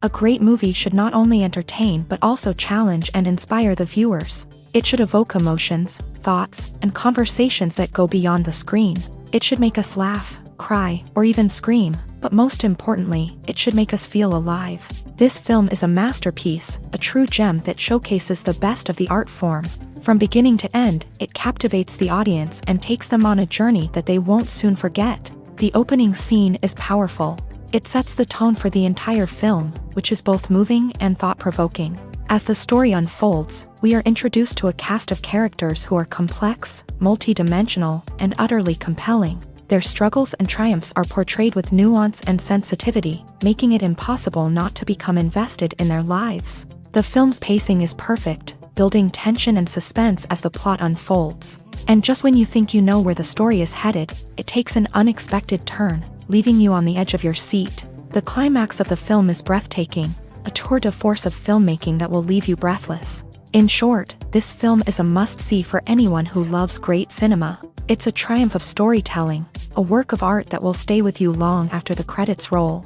A great movie should not only entertain but also challenge and inspire the viewers. It should evoke emotions, thoughts, and conversations that go beyond the screen. It should make us laugh, cry, or even scream, but most importantly, it should make us feel alive. This film is a masterpiece, a true gem that showcases the best of the art form. From beginning to end, it captivates the audience and takes them on a journey that they won't soon forget. The opening scene is powerful. It sets the tone for the entire film, which is both moving and thought-provoking. As the story unfolds, we are introduced to a cast of characters who are complex, multi-dimensional, and utterly compelling. Their struggles and triumphs are portrayed with nuance and sensitivity, making it impossible not to become invested in their lives. The film's pacing is perfect, building tension and suspense as the plot unfolds. And just when you think you know where the story is headed, it takes an unexpected turn, leaving you on the edge of your seat. The climax of the film is breathtaking, a tour de force of filmmaking that will leave you breathless. In short, this film is a must-see for anyone who loves great cinema. It's a triumph of storytelling, a work of art that will stay with you long after the credits roll.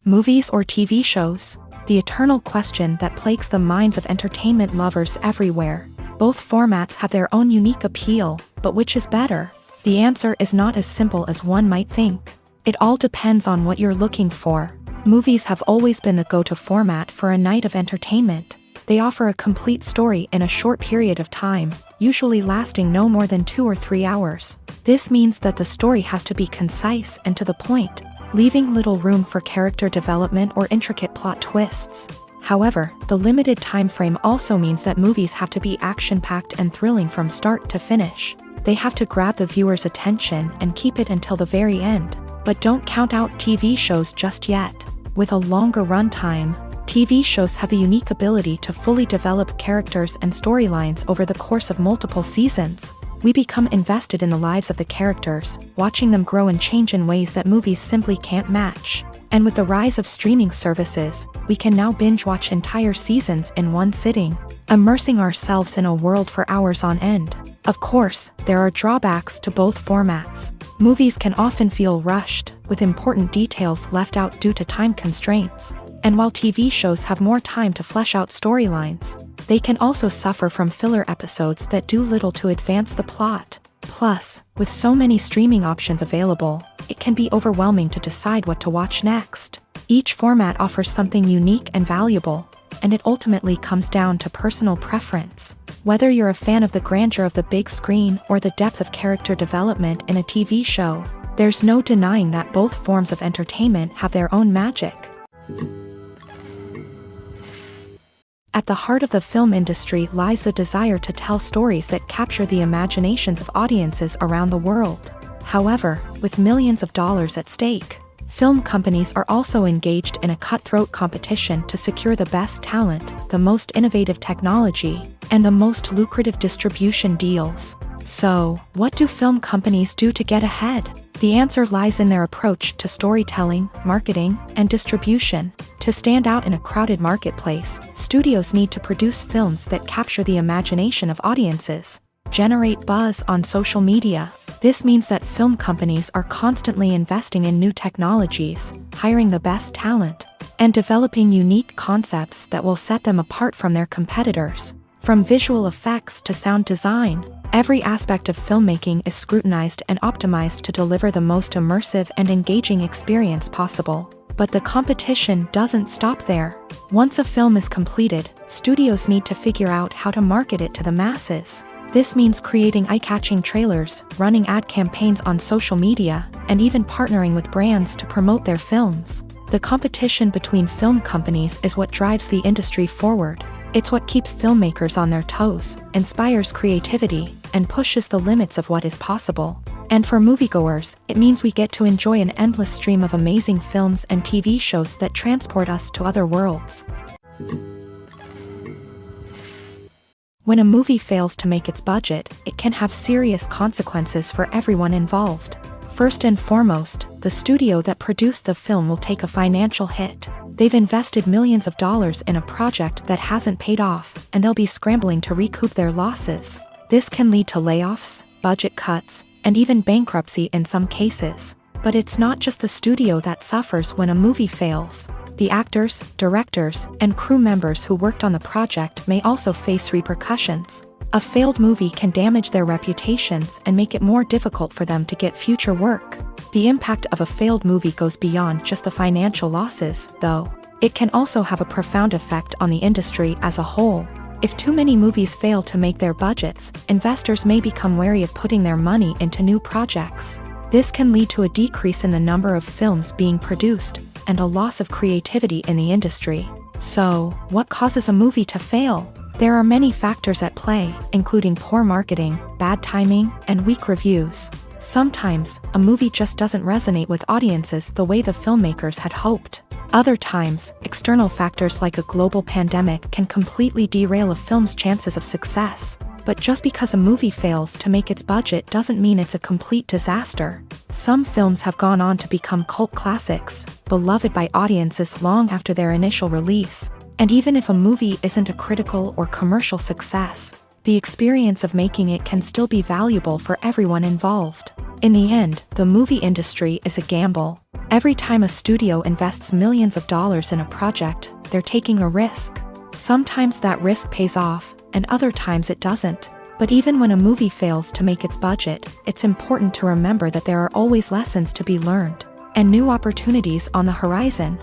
Movies or TV shows? The eternal question that plagues the minds of entertainment lovers everywhere. Both formats have their own unique appeal, but which is better? The answer is not as simple as one might think. It all depends on what you're looking for. Movies have always been the go-to format for a night of entertainment. They offer a complete story in a short period of time, usually lasting no more than 2 or 3 hours. This means that the story has to be concise and to the point, leaving little room for character development or intricate plot twists. However, the limited time frame also means that movies have to be action-packed and thrilling from start to finish. They have to grab the viewer's attention and keep it until the very end. But don't count out TV shows just yet. With a longer runtime, TV shows have the unique ability to fully develop characters and storylines over the course of multiple seasons. We become invested in the lives of the characters, watching them grow and change in ways that movies simply can't match. And with the rise of streaming services, we can now binge-watch entire seasons in one sitting, immersing ourselves in a world for hours on end. Of course, there are drawbacks to both formats. Movies can often feel rushed, with important details left out due to time constraints. And while TV shows have more time to flesh out storylines, they can also suffer from filler episodes that do little to advance the plot. Plus, with so many streaming options available, it can be overwhelming to decide what to watch next. Each format offers something unique and valuable, and it ultimately comes down to personal preference. Whether you're a fan of the grandeur of the big screen or the depth of character development in a TV show, there's no denying that both forms of entertainment have their own magic. At the heart of the film industry lies the desire to tell stories that capture the imaginations of audiences around the world. However, with millions of dollars at stake, film companies are also engaged in a cutthroat competition to secure the best talent, the most innovative technology, and the most lucrative distribution deals. So, what do film companies do to get ahead? The answer lies in their approach to storytelling, marketing, and distribution. To stand out in a crowded marketplace, studios need to produce films that capture the imagination of audiences, generate buzz on social media. This means that film companies are constantly investing in new technologies, hiring the best talent, and developing unique concepts that will set them apart from their competitors. From visual effects to sound design, every aspect of filmmaking is scrutinized and optimized to deliver the most immersive and engaging experience possible. But the competition doesn't stop there. Once a film is completed, studios need to figure out how to market it to the masses. This means creating eye-catching trailers, running ad campaigns on social media, and even partnering with brands to promote their films. The competition between film companies is what drives the industry forward. It's what keeps filmmakers on their toes, inspires creativity, and pushes the limits of what is possible. And for moviegoers, it means we get to enjoy an endless stream of amazing films and TV shows that transport us to other worlds. When a movie fails to make its budget, it can have serious consequences for everyone involved. First and foremost, the studio that produced the film will take a financial hit. They've invested millions of dollars in a project that hasn't paid off, and they'll be scrambling to recoup their losses. This can lead to layoffs, budget cuts, and even bankruptcy in some cases. But it's not just the studio that suffers when a movie fails. The actors, directors, and crew members who worked on the project may also face repercussions. A failed movie can damage their reputations and make it more difficult for them to get future work. The impact of a failed movie goes beyond just the financial losses, though. It can also have a profound effect on the industry as a whole. If too many movies fail to make their budgets, investors may become wary of putting their money into new projects. This can lead to a decrease in the number of films being produced, and a loss of creativity in the industry. So, what causes a movie to fail? There are many factors at play, including poor marketing, bad timing, and weak reviews. Sometimes, a movie just doesn't resonate with audiences the way the filmmakers had hoped. Other times, external factors like a global pandemic can completely derail a film's chances of success. But just because a movie fails to make its budget doesn't mean it's a complete disaster. Some films have gone on to become cult classics, beloved by audiences long after their initial release. And even if a movie isn't a critical or commercial success, the experience of making it can still be valuable for everyone involved. In the end, the movie industry is a gamble. Every time a studio invests millions of dollars in a project, they're taking a risk. Sometimes that risk pays off, and other times it doesn't. But even when a movie fails to make its budget, it's important to remember that there are always lessons to be learned, and new opportunities on the horizon.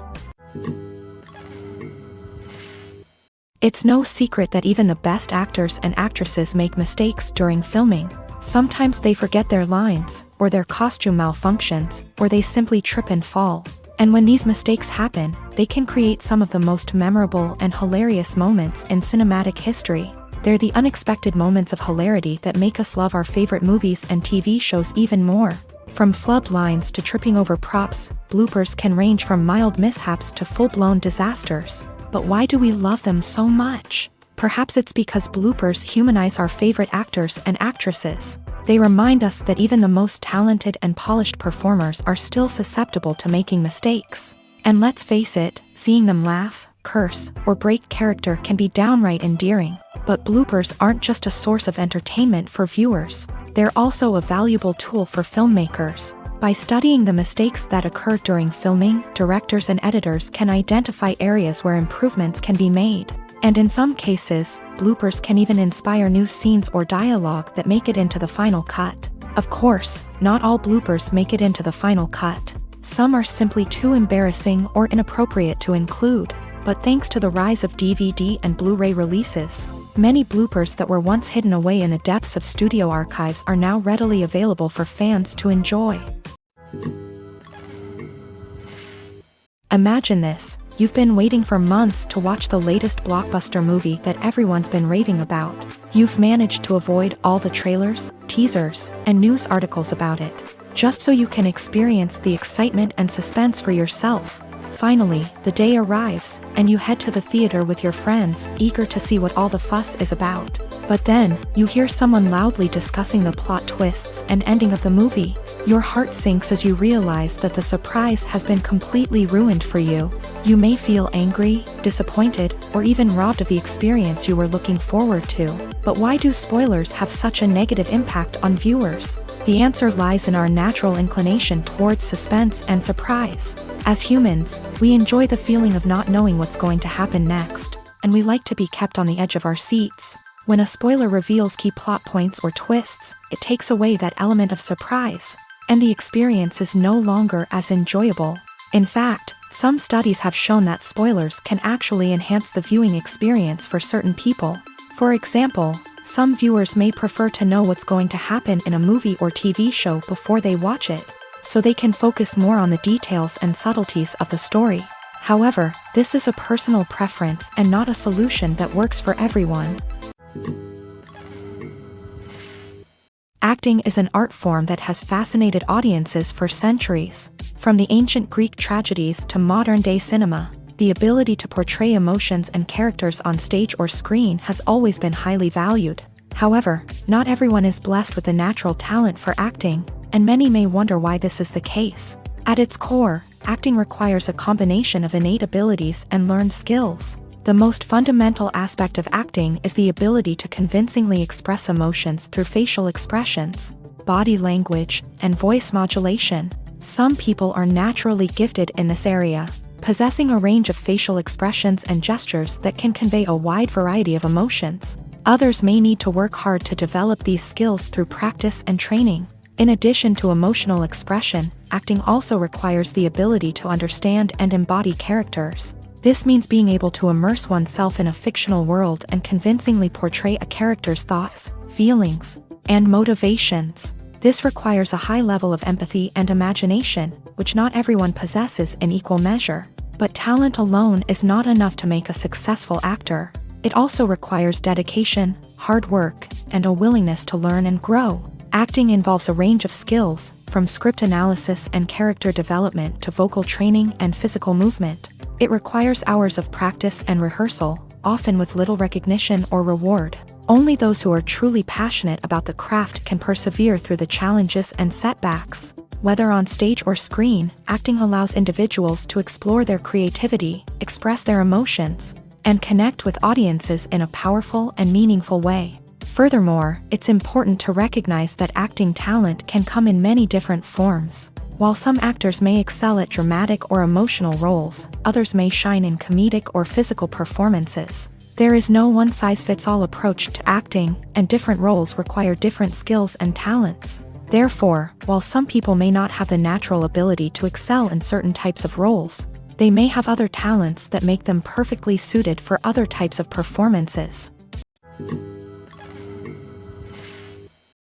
It's no secret that even the best actors and actresses make mistakes during filming. Sometimes they forget their lines, or their costume malfunctions, or they simply trip and fall. And when these mistakes happen, they can create some of the most memorable and hilarious moments in cinematic history. They're the unexpected moments of hilarity that make us love our favorite movies and TV shows even more. From flubbed lines to tripping over props, bloopers can range from mild mishaps to full-blown disasters. But why do we love them so much? Perhaps it's because bloopers humanize our favorite actors and actresses. They remind us that even the most talented and polished performers are still susceptible to making mistakes. And let's face it, seeing them laugh, curse, or break character can be downright endearing. But bloopers aren't just a source of entertainment for viewers. They're also a valuable tool for filmmakers. By studying the mistakes that occur during filming, directors and editors can identify areas where improvements can be made. And in some cases, bloopers can even inspire new scenes or dialogue that make it into the final cut. Of course, not all bloopers make it into the final cut. Some are simply too embarrassing or inappropriate to include. But thanks to the rise of DVD and Blu-ray releases, many bloopers that were once hidden away in the depths of studio archives are now readily available for fans to enjoy. Imagine this. You've been waiting for months to watch the latest blockbuster movie that everyone's been raving about. You've managed to avoid all the trailers, teasers, and news articles about it, just so you can experience the excitement and suspense for yourself. Finally, the day arrives, and you head to the theater with your friends, eager to see what all the fuss is about. But then, you hear someone loudly discussing the plot twists and ending of the movie. Your heart sinks as you realize that the surprise has been completely ruined for you. You may feel angry, disappointed, or even robbed of the experience you were looking forward to. But why do spoilers have such a negative impact on viewers? The answer lies in our natural inclination towards suspense and surprise. As humans, we enjoy the feeling of not knowing what's going to happen next, and we like to be kept on the edge of our seats. When a spoiler reveals key plot points or twists, it takes away that element of surprise, and the experience is no longer as enjoyable. In fact, some studies have shown that spoilers can actually enhance the viewing experience for certain people. For example, some viewers may prefer to know what's going to happen in a movie or TV show before they watch it, so they can focus more on the details and subtleties of the story. However, this is a personal preference and not a solution that works for everyone. Acting is an art form that has fascinated audiences for centuries. From the ancient Greek tragedies to modern-day cinema, the ability to portray emotions and characters on stage or screen has always been highly valued. However, not everyone is blessed with the natural talent for acting, and many may wonder why this is the case. At its core, acting requires a combination of innate abilities and learned skills. The most fundamental aspect of acting is the ability to convincingly express emotions through facial expressions, body language, and voice modulation. Some people are naturally gifted in this area, possessing a range of facial expressions and gestures that can convey a wide variety of emotions. Others may need to work hard to develop these skills through practice and training. In addition to emotional expression, acting also requires the ability to understand and embody characters. This means being able to immerse oneself in a fictional world and convincingly portray a character's thoughts, feelings, and motivations. This requires a high level of empathy and imagination, which not everyone possesses in equal measure. But talent alone is not enough to make a successful actor. It also requires dedication, hard work, and a willingness to learn and grow. Acting involves a range of skills, from script analysis and character development to vocal training and physical movement. It requires hours of practice and rehearsal, often with little recognition or reward. Only those who are truly passionate about the craft can persevere through the challenges and setbacks. Whether on stage or screen, acting allows individuals to explore their creativity, express their emotions, and connect with audiences in a powerful and meaningful way. Furthermore, it's important to recognize that acting talent can come in many different forms. While some actors may excel at dramatic or emotional roles, others may shine in comedic or physical performances. There is no one-size-fits-all approach to acting, and different roles require different skills and talents. Therefore, while some people may not have the natural ability to excel in certain types of roles, they may have other talents that make them perfectly suited for other types of performances.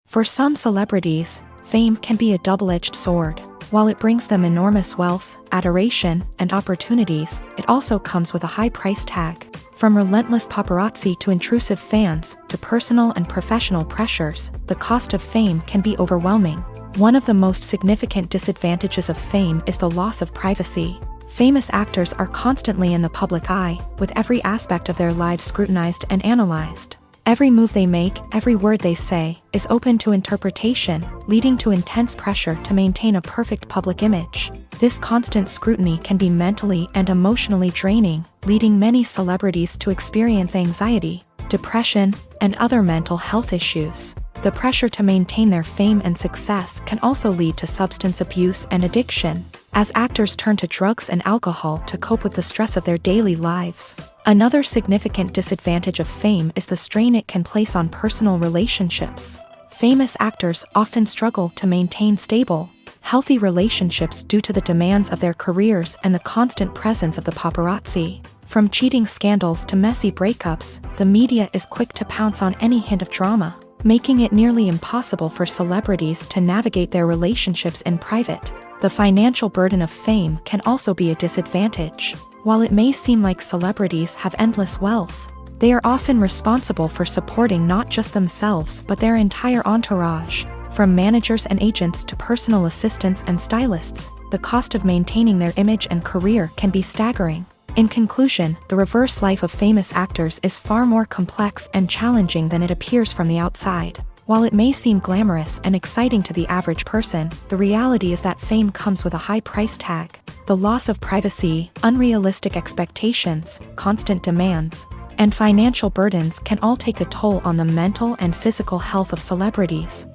For some celebrities, fame can be a double-edged sword. While it brings them enormous wealth, adoration, and opportunities, it also comes with a high price tag. From relentless paparazzi to intrusive fans, to personal and professional pressures, the cost of fame can be overwhelming. One of the most significant disadvantages of fame is the loss of privacy. Famous actors are constantly in the public eye, with every aspect of their lives scrutinized and analyzed. Every move they make, every word they say, is open to interpretation, leading to intense pressure to maintain a perfect public image. This constant scrutiny can be mentally and emotionally draining, leading many celebrities to experience anxiety, depression, and other mental health issues. The pressure to maintain their fame and success can also lead to substance abuse and addiction, as actors turn to drugs and alcohol to cope with the stress of their daily lives. Another significant disadvantage of fame is the strain it can place on personal relationships. Famous actors often struggle to maintain stable, healthy relationships due to the demands of their careers and the constant presence of the paparazzi. From cheating scandals to messy breakups, the media is quick to pounce on any hint of drama, making it nearly impossible for celebrities to navigate their relationships in private. The financial burden of fame can also be a disadvantage. While it may seem like celebrities have endless wealth, they are often responsible for supporting not just themselves but their entire entourage. From managers and agents to personal assistants and stylists, the cost of maintaining their image and career can be staggering. In conclusion, the reverse life of famous actors is far more complex and challenging than it appears from the outside. While it may seem glamorous and exciting to the average person, the reality is that fame comes with a high price tag. The loss of privacy, unrealistic expectations, constant demands, and financial burdens can all take a toll on the mental and physical health of celebrities.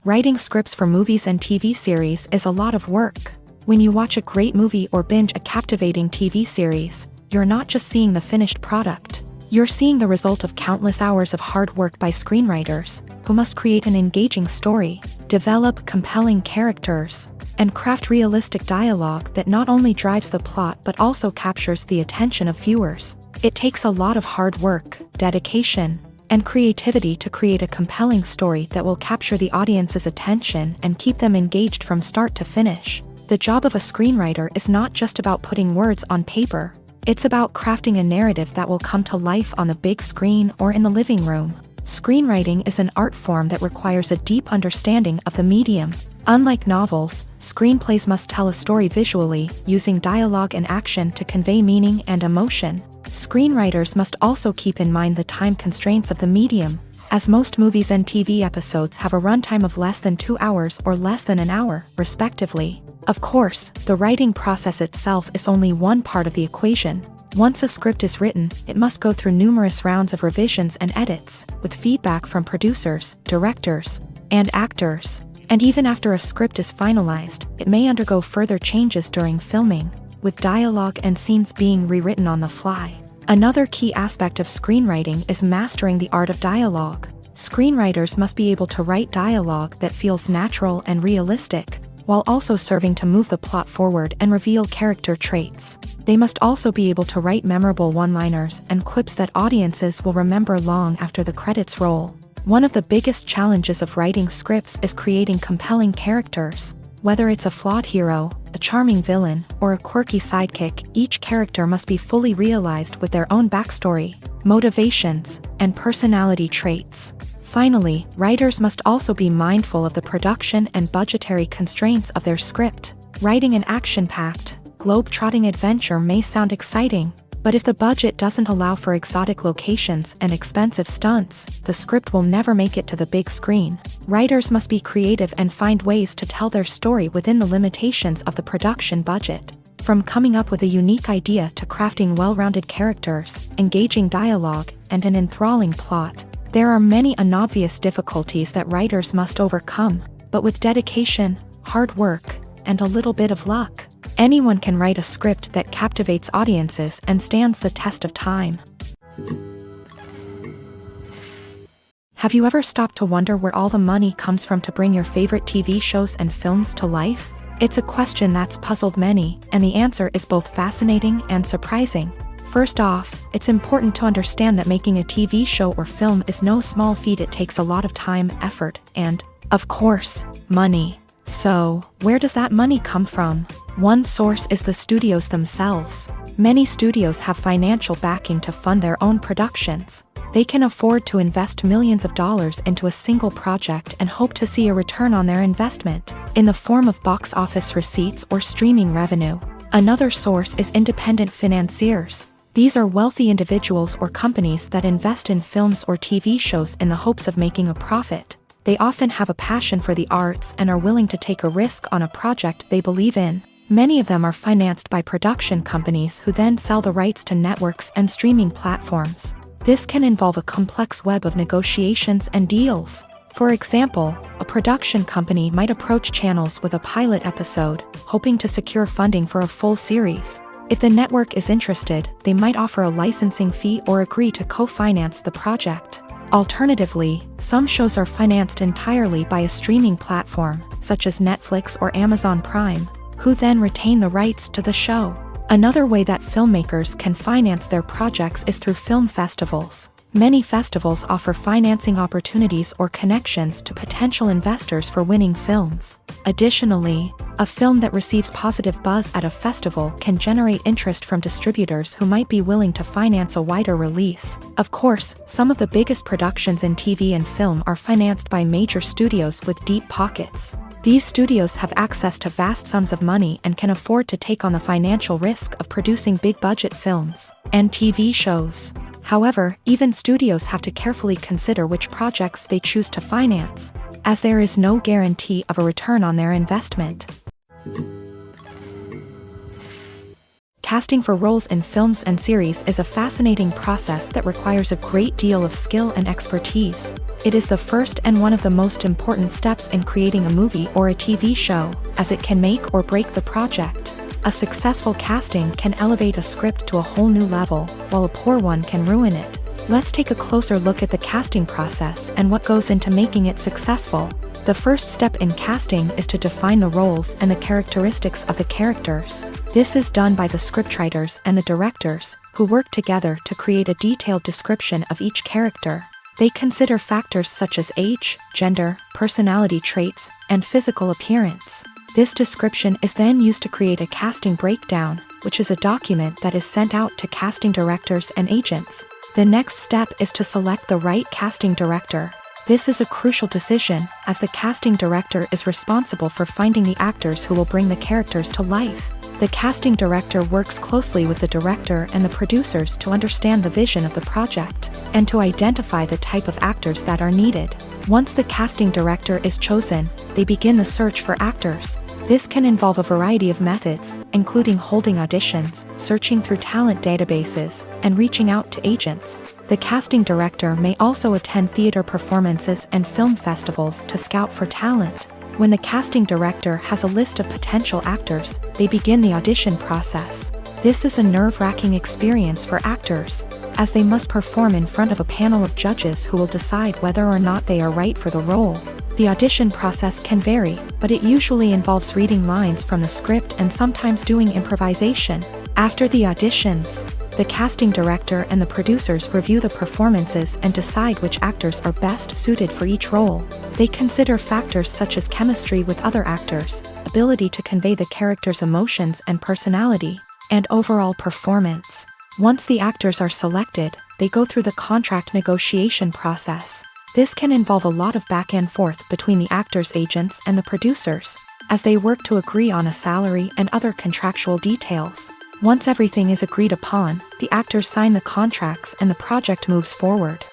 Writing scripts for movies and TV series is a lot of work. When you watch a great movie or binge a captivating TV series, you're not just seeing the finished product. You're seeing the result of countless hours of hard work by screenwriters, who must create an engaging story, develop compelling characters, and craft realistic dialogue that not only drives the plot but also captures the attention of viewers. It takes a lot of hard work, dedication, and creativity to create a compelling story that will capture the audience's attention and keep them engaged from start to finish. The job of a screenwriter is not just about putting words on paper. It's about crafting a narrative that will come to life on the big screen or in the living room. Screenwriting is an art form that requires a deep understanding of the medium. Unlike novels, screenplays must tell a story visually, using dialogue and action to convey meaning and emotion. Screenwriters must also keep in mind the time constraints of the medium, as most movies and TV episodes have a runtime of less than 2 hours or less than an hour, respectively. Of course, the writing process itself is only one part of the equation. Once a script is written, it must go through numerous rounds of revisions and edits, with feedback from producers, directors, and actors. And even after a script is finalized, it may undergo further changes during filming, with dialogue and scenes being rewritten on the fly. Another key aspect of screenwriting is mastering the art of dialogue. Screenwriters must be able to write dialogue that feels natural and realistic, while also serving to move the plot forward and reveal character traits. They must also be able to write memorable one-liners and quips that audiences will remember long after the credits roll. One of the biggest challenges of writing scripts is creating compelling characters. Whether it's a flawed hero, a charming villain, or a quirky sidekick, each character must be fully realized with their own backstory, motivations, and personality traits. Finally, writers must also be mindful of the production and budgetary constraints of their script. Writing an action-packed, globe-trotting adventure may sound exciting, but if the budget doesn't allow for exotic locations and expensive stunts, the script will never make it to the big screen. Writers must be creative and find ways to tell their story within the limitations of the production budget. From coming up with a unique idea to crafting well-rounded characters, engaging dialogue, and an enthralling plot, there are many unobvious difficulties that writers must overcome, but with dedication, hard work, and a little bit of luck, anyone can write a script that captivates audiences and stands the test of time. Have you ever stopped to wonder where all the money comes from to bring your favorite TV shows and films to life? It's a question that's puzzled many, and the answer is both fascinating and surprising. First off, it's important to understand that making a TV show or film is no small feat. It takes a lot of time, effort, and, of course, money. So, where does that money come from? One source is the studios themselves. Many studios have financial backing to fund their own productions. They can afford to invest millions of dollars into a single project and hope to see a return on their investment, in the form of box office receipts or streaming revenue. Another source is independent financiers. These are wealthy individuals or companies that invest in films or TV shows in the hopes of making a profit. They often have a passion for the arts and are willing to take a risk on a project they believe in. Many of them are financed by production companies who then sell the rights to networks and streaming platforms. This can involve a complex web of negotiations and deals. For example, a production company might approach channels with a pilot episode, hoping to secure funding for a full series. If the network is interested, they might offer a licensing fee or agree to co-finance the project. Alternatively, some shows are financed entirely by a streaming platform, such as Netflix or Amazon Prime, who then retain the rights to the show. Another way that filmmakers can finance their projects is through film festivals. Many festivals offer financing opportunities or connections to potential investors for winning films. Additionally, a film that receives positive buzz at a festival can generate interest from distributors who might be willing to finance a wider release. Of course, some of the biggest productions in TV and film are financed by major studios with deep pockets. These studios have access to vast sums of money and can afford to take on the financial risk of producing big-budget films and TV shows. However, even studios have to carefully consider which projects they choose to finance, as there is no guarantee of a return on their investment. Casting for roles in films and series is a fascinating process that requires a great deal of skill and expertise. It is the first and one of the most important steps in creating a movie or a TV show, as it can make or break the project. A successful casting can elevate a script to a whole new level, while a poor one can ruin it. Let's take a closer look at the casting process and what goes into making it successful. The first step in casting is to define the roles and the characteristics of the characters. This is done by the scriptwriters and the directors, who work together to create a detailed description of each character. They consider factors such as age, gender, personality traits, and physical appearance. This description is then used to create a casting breakdown, which is a document that is sent out to casting directors and agents. The next step is to select the right casting director. This is a crucial decision, as the casting director is responsible for finding the actors who will bring the characters to life. The casting director works closely with the director and the producers to understand the vision of the project, and to identify the type of actors that are needed. Once the casting director is chosen, they begin the search for actors. This can involve a variety of methods, including holding auditions, searching through talent databases, and reaching out to agents. The casting director may also attend theater performances and film festivals to scout for talent. When the casting director has a list of potential actors, they begin the audition process. This is a nerve-wracking experience for actors, as they must perform in front of a panel of judges who will decide whether or not they are right for the role. The audition process can vary, but it usually involves reading lines from the script and sometimes doing improvisation. After the auditions, the casting director and the producers review the performances and decide which actors are best suited for each role. They consider factors such as chemistry with other actors, ability to convey the character's emotions and personality, and overall performance. Once the actors are selected, they go through the contract negotiation process. This can involve a lot of back and forth between the actors' agents and the producers, as they work to agree on a salary and other contractual details. Once everything is agreed upon, the actors sign the contracts and the project moves forward.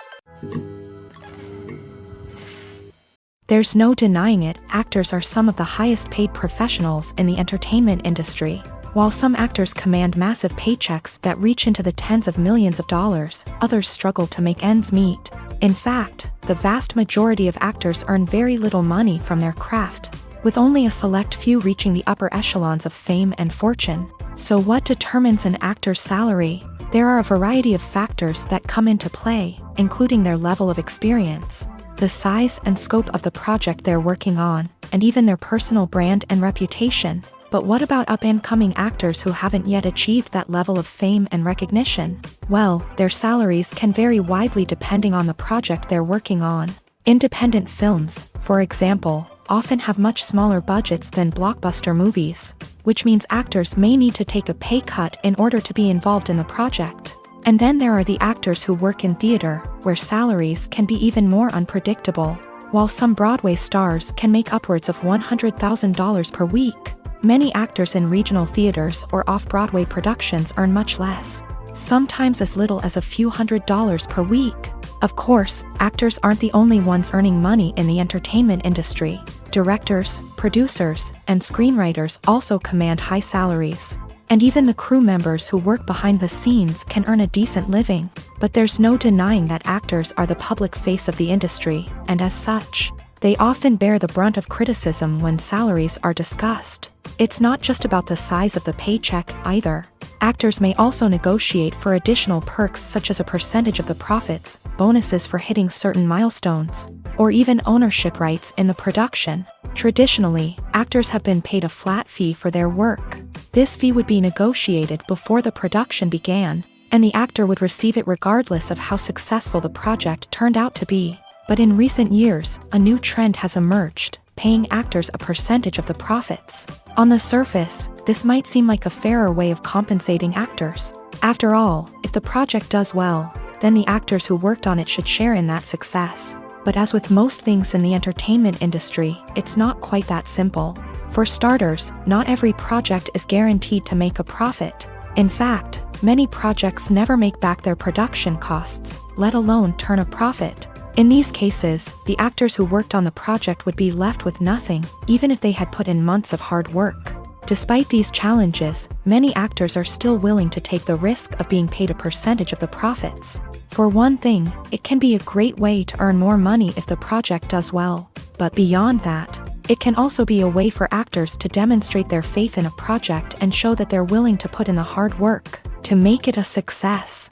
There's no denying it, actors are some of the highest paid professionals in the entertainment industry. While some actors command massive paychecks that reach into the tens of millions of dollars, others struggle to make ends meet. In fact, the vast majority of actors earn very little money from their craft, with only a select few reaching the upper echelons of fame and fortune. So what determines an actor's salary? There are a variety of factors that come into play, including their level of experience, the size and scope of the project they're working on, and even their personal brand and reputation. But what about up-and-coming actors who haven't yet achieved that level of fame and recognition? Well, their salaries can vary widely depending on the project they're working on. Independent films, for example, often have much smaller budgets than blockbuster movies, which means actors may need to take a pay cut in order to be involved in the project. And then there are the actors who work in theater, where salaries can be even more unpredictable. While some Broadway stars can make upwards of $100,000 per week, many actors in regional theaters or off-Broadway productions earn much less, sometimes as little as a few $100s per week. Of course, actors aren't the only ones earning money in the entertainment industry. Directors, producers, and screenwriters also command high salaries. And even the crew members who work behind the scenes can earn a decent living. But there's no denying that actors are the public face of the industry, and as such, they often bear the brunt of criticism when salaries are discussed. It's not just about the size of the paycheck, either. Actors may also negotiate for additional perks such as a percentage of the profits, bonuses for hitting certain milestones, or even ownership rights in the production. Traditionally, actors have been paid a flat fee for their work. This fee would be negotiated before the production began, and the actor would receive it regardless of how successful the project turned out to be. But in recent years, a new trend has emerged, paying actors a percentage of the profits. On the surface, this might seem like a fairer way of compensating actors. After all, if the project does well, then the actors who worked on it should share in that success. But as with most things in the entertainment industry, it's not quite that simple. For starters, not every project is guaranteed to make a profit. In fact, many projects never make back their production costs, let alone turn a profit. In these cases, the actors who worked on the project would be left with nothing, even if they had put in months of hard work. Despite these challenges, many actors are still willing to take the risk of being paid a percentage of the profits. For one thing, it can be a great way to earn more money if the project does well. But beyond that, it can also be a way for actors to demonstrate their faith in a project and show that they're willing to put in the hard work to make it a success.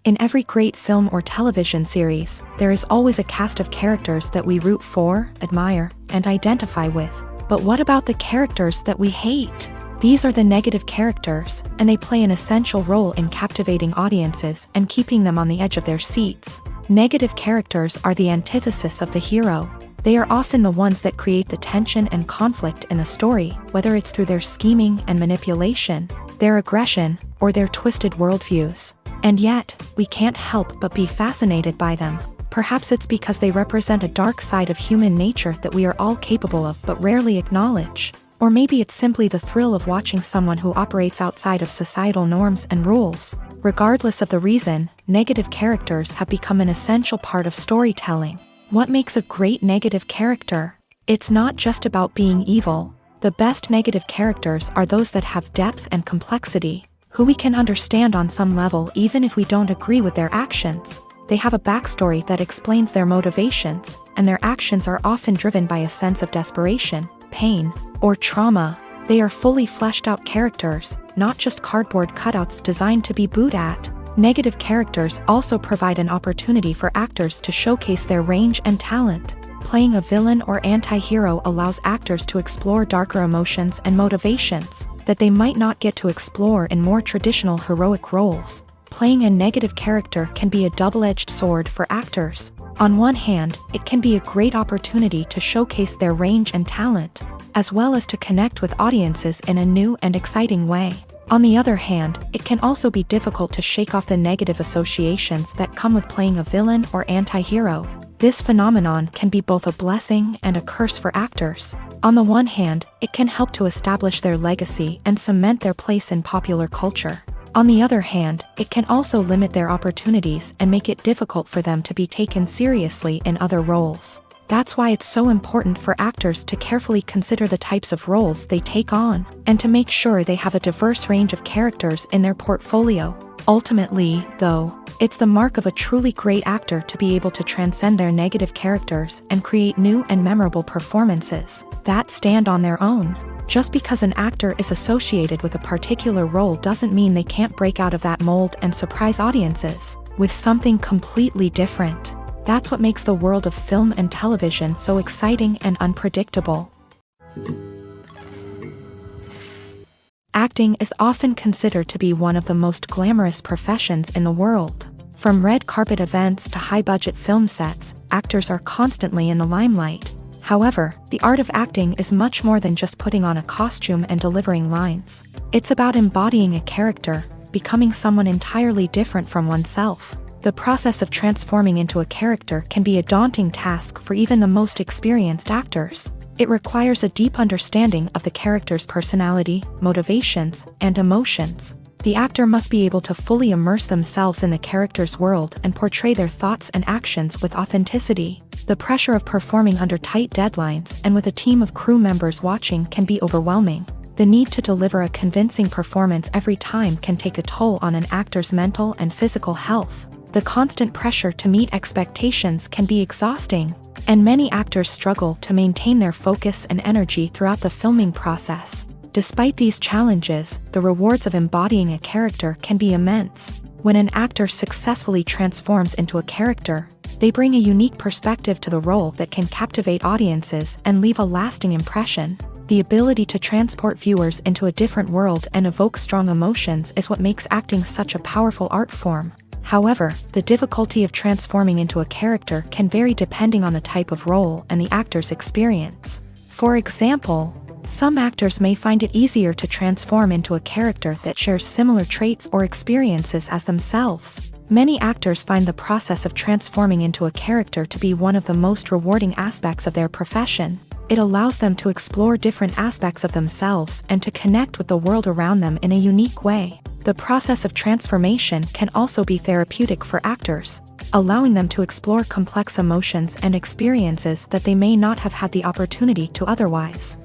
In every great film or television series, there is always a cast of characters that we root for, admire, and identify with. But what about the characters that we hate? These are the negative characters, and they play an essential role in captivating audiences and keeping them on the edge of their seats. Negative characters are the antithesis of the hero. They are often the ones that create the tension and conflict in the story, whether it's through their scheming and manipulation, their aggression, or their twisted worldviews. And yet, we can't help but be fascinated by them. Perhaps it's because they represent a dark side of human nature that we are all capable of but rarely acknowledge. Or maybe it's simply the thrill of watching someone who operates outside of societal norms and rules. Regardless of the reason, negative characters have become an essential part of storytelling. What makes a great negative character? It's not just about being evil. The best negative characters are those that have depth and complexity, who we can understand on some level even if we don't agree with their actions. They have a backstory that explains their motivations, and their actions are often driven by a sense of desperation, pain, or trauma. They are fully fleshed out characters, not just cardboard cutouts designed to be booed at. Negative characters also provide an opportunity for actors to showcase their range and talent. Playing a villain or anti-hero allows actors to explore darker emotions and motivations that they might not get to explore in more traditional heroic roles. Playing a negative character can be a double-edged sword for actors. On one hand, it can be a great opportunity to showcase their range and talent, as well as to connect with audiences in a new and exciting way. On the other hand, it can also be difficult to shake off the negative associations that come with playing a villain or anti-hero. This phenomenon can be both a blessing and a curse for actors. On the one hand, it can help to establish their legacy and cement their place in popular culture. On the other hand, it can also limit their opportunities and make it difficult for them to be taken seriously in other roles. That's why it's so important for actors to carefully consider the types of roles they take on, and to make sure they have a diverse range of characters in their portfolio. Ultimately, though, it's the mark of a truly great actor to be able to transcend their negative characters and create new and memorable performances that stand on their own. Just because an actor is associated with a particular role doesn't mean they can't break out of that mold and surprise audiences with something completely different. That's what makes the world of film and television so exciting and unpredictable. Acting is often considered to be one of the most glamorous professions in the world. From red carpet events to high-budget film sets, actors are constantly in the limelight. However, the art of acting is much more than just putting on a costume and delivering lines. It's about embodying a character, becoming someone entirely different from oneself. The process of transforming into a character can be a daunting task for even the most experienced actors. It requires a deep understanding of the character's personality, motivations, and emotions. The actor must be able to fully immerse themselves in the character's world and portray their thoughts and actions with authenticity. The pressure of performing under tight deadlines and with a team of crew members watching can be overwhelming. The need to deliver a convincing performance every time can take a toll on an actor's mental and physical health. The constant pressure to meet expectations can be exhausting, and many actors struggle to maintain their focus and energy throughout the filming process. Despite these challenges, the rewards of embodying a character can be immense. When an actor successfully transforms into a character, they bring a unique perspective to the role that can captivate audiences and leave a lasting impression. The ability to transport viewers into a different world and evoke strong emotions is what makes acting such a powerful art form. However, the difficulty of transforming into a character can vary depending on the type of role and the actor's experience. For example, some actors may find it easier to transform into a character that shares similar traits or experiences as themselves. Many actors find the process of transforming into a character to be one of the most rewarding aspects of their profession. It allows them to explore different aspects of themselves and to connect with the world around them in a unique way. The process of transformation can also be therapeutic for actors, allowing them to explore complex emotions and experiences that they may not have had the opportunity to otherwise.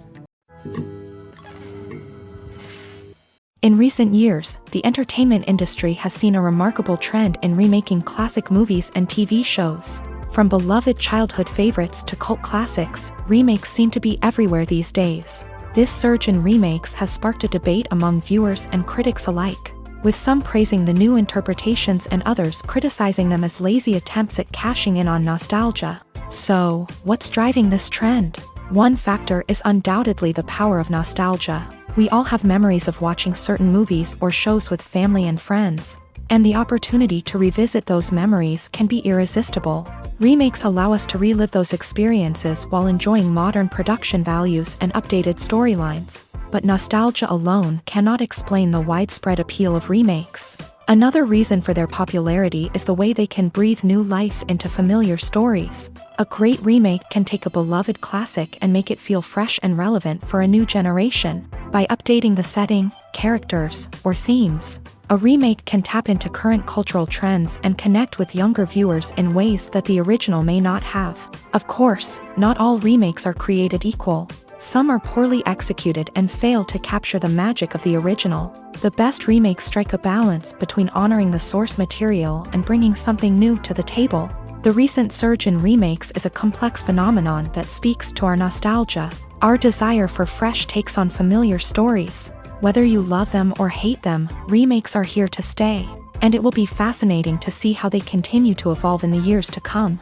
In recent years, the entertainment industry has seen a remarkable trend in remaking classic movies and TV shows. From beloved childhood favorites to cult classics, remakes seem to be everywhere these days. This surge in remakes has sparked a debate among viewers and critics alike, with some praising the new interpretations and others criticizing them as lazy attempts at cashing in on nostalgia. So, what's driving this trend? One factor is undoubtedly the power of nostalgia. We all have memories of watching certain movies or shows with family and friends, and the opportunity to revisit those memories can be irresistible. Remakes allow us to relive those experiences while enjoying modern production values and updated storylines. But nostalgia alone cannot explain the widespread appeal of remakes. Another reason for their popularity is the way they can breathe new life into familiar stories. A great remake can take a beloved classic and make it feel fresh and relevant for a new generation. By updating the setting, characters, or themes. A remake can tap into current cultural trends and connect with younger viewers in ways that the original may not have. Of course, not all remakes are created equal. Some are poorly executed and fail to capture the magic of the original. The best remakes strike a balance between honoring the source material and bringing something new to the table. The recent surge in remakes is a complex phenomenon that speaks to our nostalgia, our desire for fresh takes on familiar stories. Whether you love them or hate them, remakes are here to stay, and it will be fascinating to see how they continue to evolve in the years to come.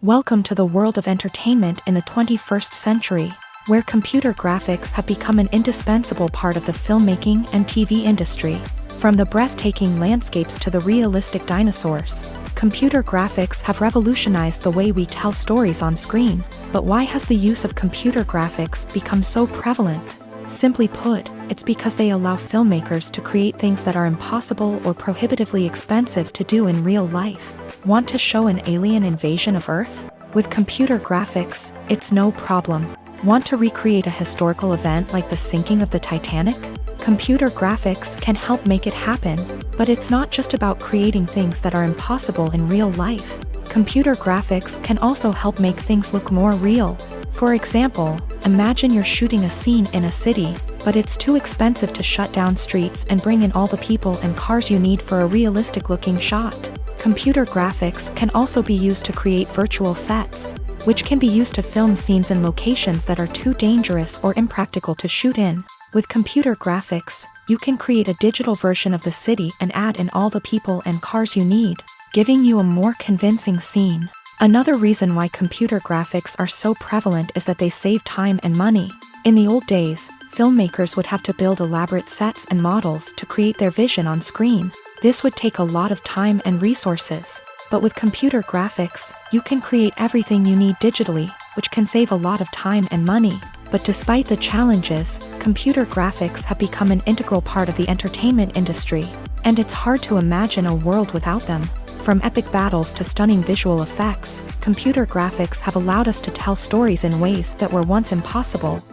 Welcome to the world of entertainment in the 21st century, where computer graphics have become an indispensable part of the filmmaking and TV industry. From the breathtaking landscapes to the realistic dinosaurs, computer graphics have revolutionized the way we tell stories on screen. But why has the use of computer graphics become so prevalent? Simply put, it's because they allow filmmakers to create things that are impossible or prohibitively expensive to do in real life. Want to show an alien invasion of Earth? With computer graphics, it's no problem. Want to recreate a historical event like the sinking of the Titanic? Computer graphics can help make it happen, but it's not just about creating things that are impossible in real life. Computer graphics can also help make things look more real. For example, imagine you're shooting a scene in a city, but it's too expensive to shut down streets and bring in all the people and cars you need for a realistic-looking shot. Computer graphics can also be used to create virtual sets, which can be used to film scenes in locations that are too dangerous or impractical to shoot in. With computer graphics, you can create a digital version of the city and add in all the people and cars you need, giving you a more convincing scene. Another reason why computer graphics are so prevalent is that they save time and money. In the old days, filmmakers would have to build elaborate sets and models to create their vision on screen. This would take a lot of time and resources. But with computer graphics, you can create everything you need digitally, which can save a lot of time and money. But despite the challenges, computer graphics have become an integral part of the entertainment industry, and it's hard to imagine a world without them. From epic battles to stunning visual effects, computer graphics have allowed us to tell stories in ways that were once impossible.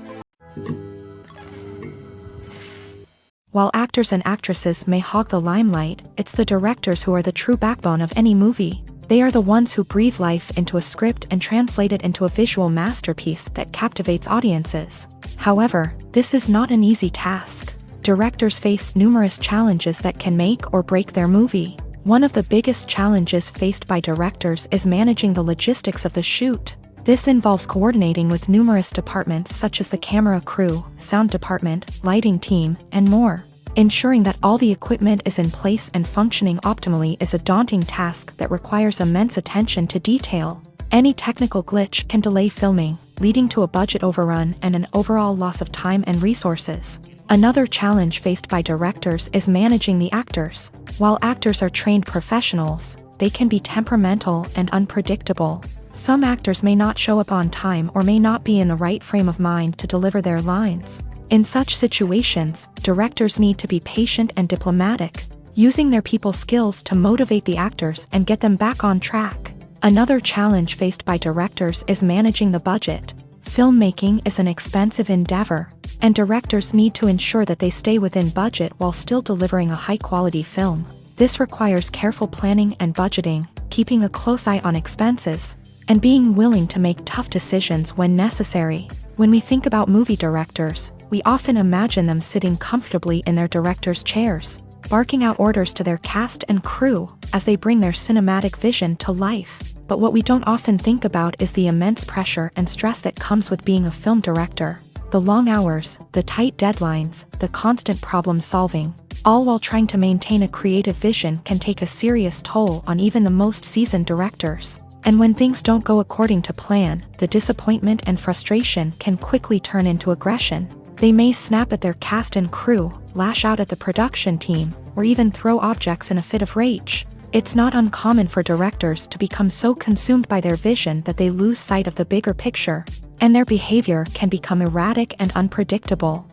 While actors and actresses may hog the limelight, it's the directors who are the true backbone of any movie. They are the ones who breathe life into a script and translate it into a visual masterpiece that captivates audiences. However, this is not an easy task. Directors face numerous challenges that can make or break their movie. One of the biggest challenges faced by directors is managing the logistics of the shoot. This involves coordinating with numerous departments such as the camera crew, sound department, lighting team, and more. Ensuring that all the equipment is in place and functioning optimally is a daunting task that requires immense attention to detail. Any technical glitch can delay filming, leading to a budget overrun and an overall loss of time and resources. Another challenge faced by directors is managing the actors. While actors are trained professionals, they can be temperamental and unpredictable. Some actors may not show up on time or may not be in the right frame of mind to deliver their lines. In such situations, directors need to be patient and diplomatic, using their people skills to motivate the actors and get them back on track. Another challenge faced by directors is managing the budget. Filmmaking is an expensive endeavor, and directors need to ensure that they stay within budget while still delivering a high-quality film. This requires careful planning and budgeting, keeping a close eye on expenses, and being willing to make tough decisions when necessary. When we think about movie directors, we often imagine them sitting comfortably in their director's chairs, barking out orders to their cast and crew as they bring their cinematic vision to life. But what we don't often think about is the immense pressure and stress that comes with being a film director. The long hours, the tight deadlines, the constant problem solving, all while trying to maintain a creative vision can take a serious toll on even the most seasoned directors. And when things don't go according to plan, the disappointment and frustration can quickly turn into aggression. They may snap at their cast and crew, lash out at the production team, or even throw objects in a fit of rage. It's not uncommon for directors to become so consumed by their vision that they lose sight of the bigger picture, and their behavior can become erratic and unpredictable.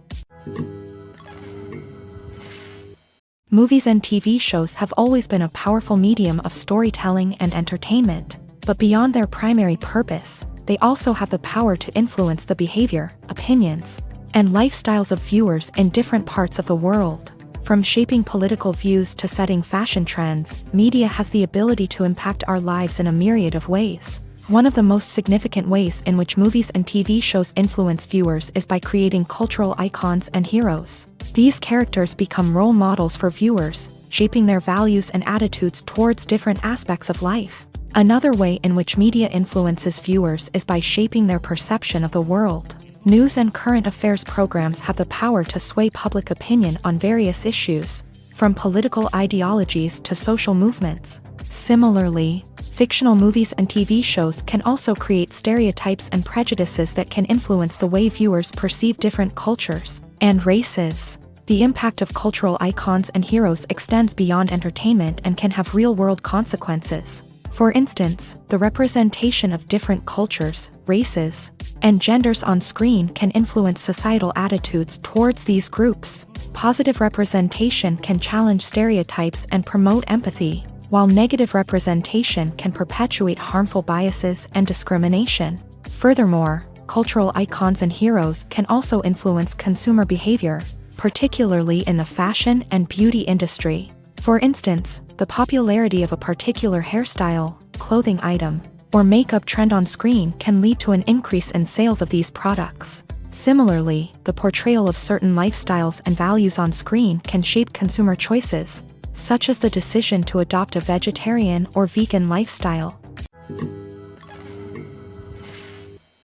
Movies and TV shows have always been a powerful medium of storytelling and entertainment, but beyond their primary purpose, they also have the power to influence the behavior, opinions, and lifestyles of viewers in different parts of the world. From shaping political views to setting fashion trends, media has the ability to impact our lives in a myriad of ways. One of the most significant ways in which movies and TV shows influence viewers is by creating cultural icons and heroes. These characters become role models for viewers, shaping their values and attitudes towards different aspects of life. Another way in which media influences viewers is by shaping their perception of the world. News and current affairs programs have the power to sway public opinion on various issues, from political ideologies to social movements. Similarly, fictional movies and TV shows can also create stereotypes and prejudices that can influence the way viewers perceive different cultures and races. The impact of cultural icons and heroes extends beyond entertainment and can have real-world consequences. For instance, the representation of different cultures, races, and genders on screen can influence societal attitudes towards these groups. Positive representation can challenge stereotypes and promote empathy, while negative representation can perpetuate harmful biases and discrimination. Furthermore, cultural icons and heroes can also influence consumer behavior, particularly in the fashion and beauty industry. For instance, the popularity of a particular hairstyle, clothing item, or makeup trend on screen can lead to an increase in sales of these products. Similarly, the portrayal of certain lifestyles and values on screen can shape consumer choices, such as the decision to adopt a vegetarian or vegan lifestyle.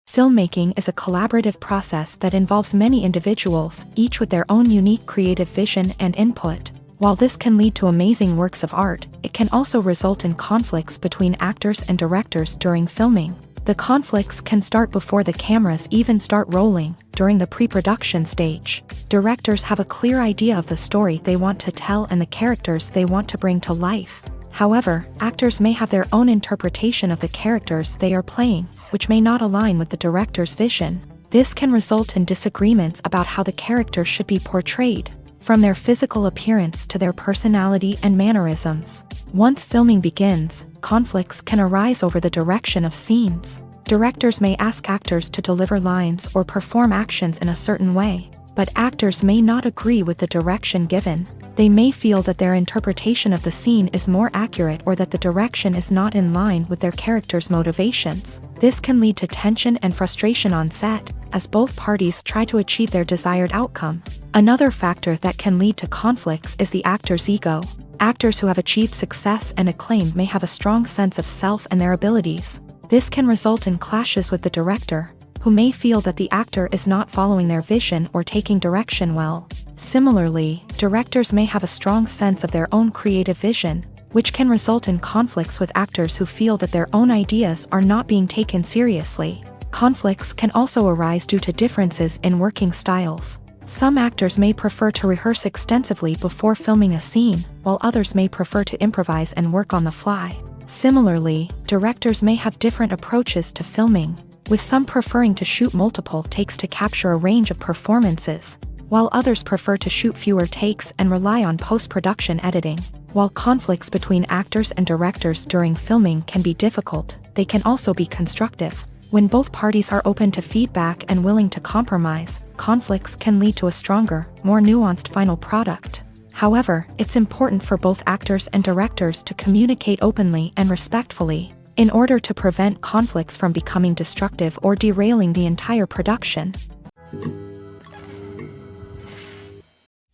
Filmmaking is a collaborative process that involves many individuals, each with their own unique creative vision and input. While this can lead to amazing works of art, it can also result in conflicts between actors and directors during filming. The conflicts can start before the cameras even start rolling, during the pre-production stage. Directors have a clear idea of the story they want to tell and the characters they want to bring to life. However, actors may have their own interpretation of the characters they are playing, which may not align with the director's vision. This can result in disagreements about how the character should be portrayed, from their physical appearance to their personality and mannerisms. Once filming begins, conflicts can arise over the direction of scenes. Directors may ask actors to deliver lines or perform actions in a certain way, but actors may not agree with the direction given. They may feel that their interpretation of the scene is more accurate or that the direction is not in line with their character's motivations. This can lead to tension and frustration on set, as both parties try to achieve their desired outcome. Another factor that can lead to conflicts is the actor's ego. Actors who have achieved success and acclaim may have a strong sense of self and their abilities. This can result in clashes with the director, who may feel that the actor is not following their vision or taking direction well. Similarly, directors may have a strong sense of their own creative vision, which can result in conflicts with actors who feel that their own ideas are not being taken seriously. Conflicts can also arise due to differences in working styles. Some actors may prefer to rehearse extensively before filming a scene, while others may prefer to improvise and work on the fly. Similarly, directors may have different approaches to filming, with some preferring to shoot multiple takes to capture a range of performances, while others prefer to shoot fewer takes and rely on post-production editing. While conflicts between actors and directors during filming can be difficult, they can also be constructive. When both parties are open to feedback and willing to compromise, conflicts can lead to a stronger, more nuanced final product. However, it's important for both actors and directors to communicate openly and respectfully, in order to prevent conflicts from becoming destructive or derailing the entire production.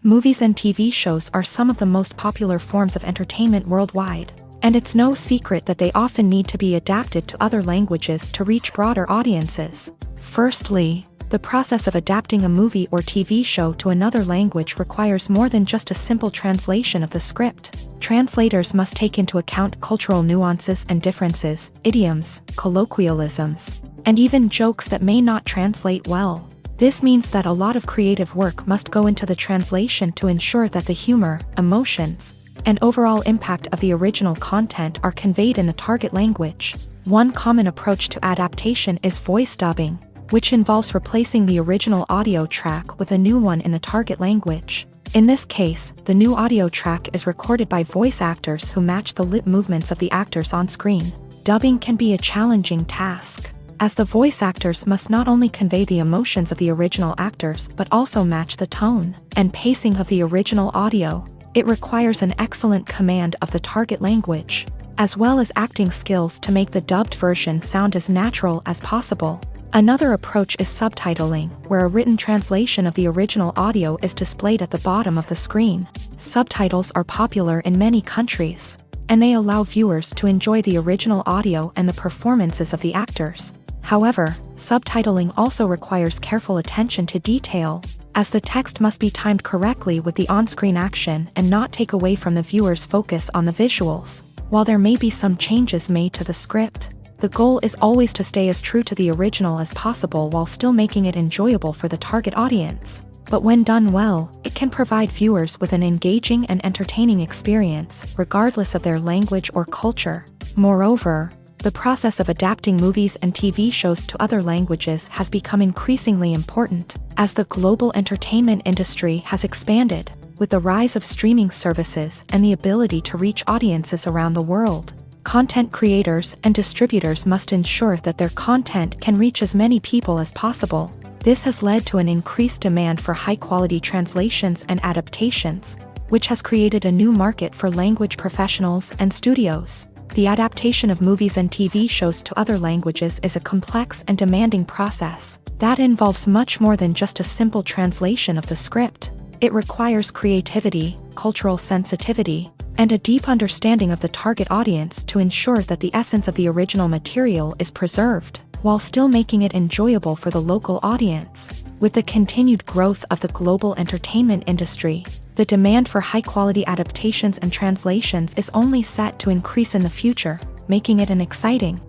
Movies and TV shows are some of the most popular forms of entertainment worldwide, and it's no secret that they often need to be adapted to other languages to reach broader audiences. Firstly, the process of adapting a movie or TV show to another language requires more than just a simple translation of the script. Translators must take into account cultural nuances and differences, idioms, colloquialisms, and even jokes that may not translate well. This means that a lot of creative work must go into the translation to ensure that the humor, emotions, and overall impact of the original content are conveyed in the target language. One common approach to adaptation is voice dubbing, which involves replacing the original audio track with a new one in the target language. In this case, the new audio track is recorded by voice actors who match the lip movements of the actors on screen. Dubbing can be a challenging task. as the voice actors must not only convey the emotions of the original actors but also match the tone and pacing of the original audio. It requires an excellent command of the target language, as well as acting skills to make the dubbed version sound as natural as possible. Another approach is subtitling, where a written translation of the original audio is displayed at the bottom of the screen. Subtitles are popular in many countries, and they allow viewers to enjoy the original audio and the performances of the actors. However, subtitling also requires careful attention to detail, as the text must be timed correctly with the on-screen action and not take away from the viewer's focus on the visuals. While there may be some changes made to the script, the goal is always to stay as true to the original as possible while still making it enjoyable for the target audience. But when done well, it can provide viewers with an engaging and entertaining experience, regardless of their language or culture. Moreover, the process of adapting movies and TV shows to other languages has become increasingly important, as the global entertainment industry has expanded, with the rise of streaming services and the ability to reach audiences around the world. Content creators and distributors must ensure that their content can reach as many people as possible. This has led to an increased demand for high-quality translations and adaptations, which has created a new market for language professionals and studios. The adaptation of movies and TV shows to other languages is a complex and demanding process that involves much more than just a simple translation of the script. It requires creativity, cultural sensitivity, and a deep understanding of the target audience to ensure that the essence of the original material is preserved, while still making it enjoyable for the local audience. With the continued growth of the global entertainment industry, the demand for high-quality adaptations and translations is only set to increase in the future, making it an exciting.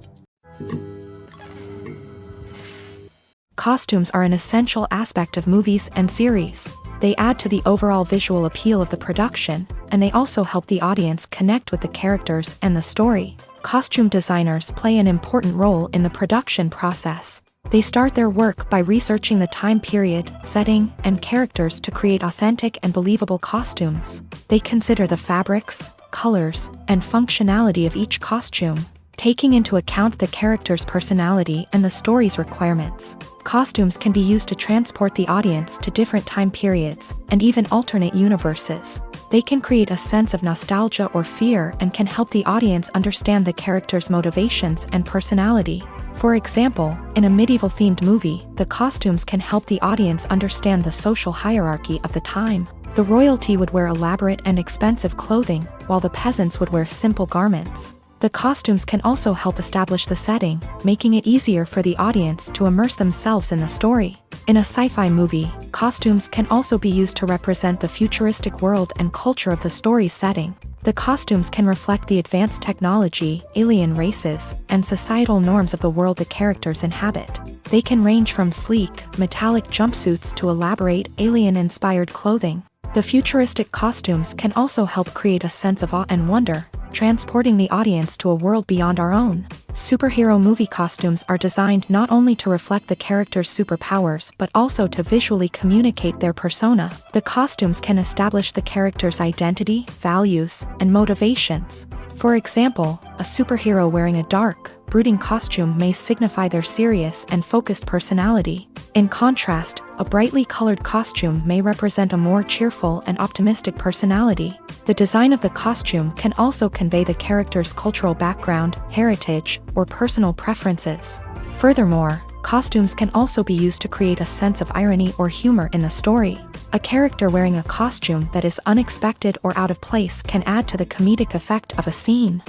Costumes are an essential aspect of movies and series. They add to the overall visual appeal of the production, and they also help the audience connect with the characters and the story. Costume designers play an important role in the production process. They start their work by researching the time period, setting, and characters to create authentic and believable costumes. They consider the fabrics, colors, and functionality of each costume, taking into account the character's personality and the story's requirements. Costumes can be used to transport the audience to different time periods and even alternate universes. They can create a sense of nostalgia or fear and can help the audience understand the character's motivations and personality. For example, in a medieval-themed movie, the costumes can help the audience understand the social hierarchy of the time. The royalty would wear elaborate and expensive clothing, while the peasants would wear simple garments. The costumes can also help establish the setting, making it easier for the audience to immerse themselves in the story. In a sci-fi movie, costumes can also be used to represent the futuristic world and culture of the story's setting. The costumes can reflect the advanced technology, alien races, and societal norms of the world the characters inhabit. They can range from sleek, metallic jumpsuits to elaborate, alien-inspired clothing. The futuristic costumes can also help create a sense of awe and wonder, transporting the audience to a world beyond our own. Superhero movie costumes are designed not only to reflect the character's superpowers but also to visually communicate their persona. The costumes can establish the character's identity, values, and motivations. For example, a superhero wearing a dark, brooding costume may signify their serious and focused personality. In contrast, a brightly colored costume may represent a more cheerful and optimistic personality. The design of the costume can also convey the character's cultural background, heritage, or personal preferences. Furthermore, costumes can also be used to create a sense of irony or humor in the story. A character wearing a costume that is unexpected or out of place can add to the comedic effect of a scene.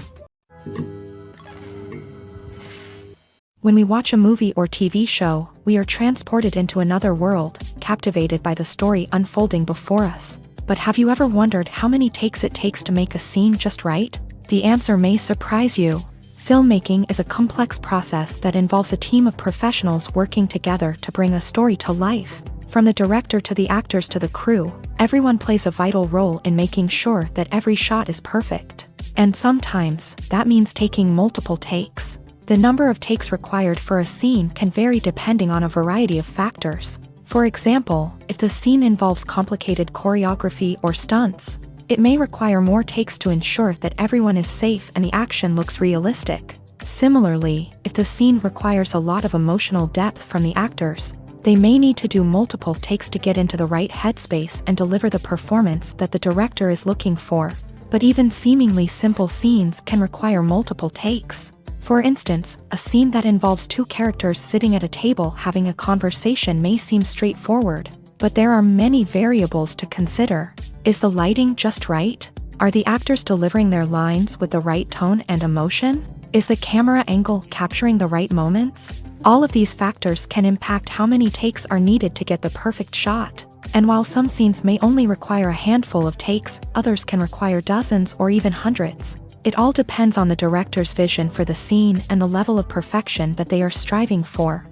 When we watch a movie or TV show, we are transported into another world, captivated by the story unfolding before us. But have you ever wondered how many takes it takes to make a scene just right? The answer may surprise you. Filmmaking is a complex process that involves a team of professionals working together to bring a story to life. From the director to the actors to the crew, everyone plays a vital role in making sure that every shot is perfect. And sometimes, that means taking multiple takes. The number of takes required for a scene can vary depending on a variety of factors. For example, if the scene involves complicated choreography or stunts, it may require more takes to ensure that everyone is safe and the action looks realistic. Similarly, if the scene requires a lot of emotional depth from the actors, they may need to do multiple takes to get into the right headspace and deliver the performance that the director is looking for. But even seemingly simple scenes can require multiple takes. For instance, a scene that involves two characters sitting at a table having a conversation may seem straightforward, but there are many variables to consider. Is the lighting just right? Are the actors delivering their lines with the right tone and emotion? Is the camera angle capturing the right moments? All of these factors can impact how many takes are needed to get the perfect shot. And while some scenes may only require a handful of takes, others can require dozens or even hundreds. It all depends on the director's vision for the scene and the level of perfection that they are striving for.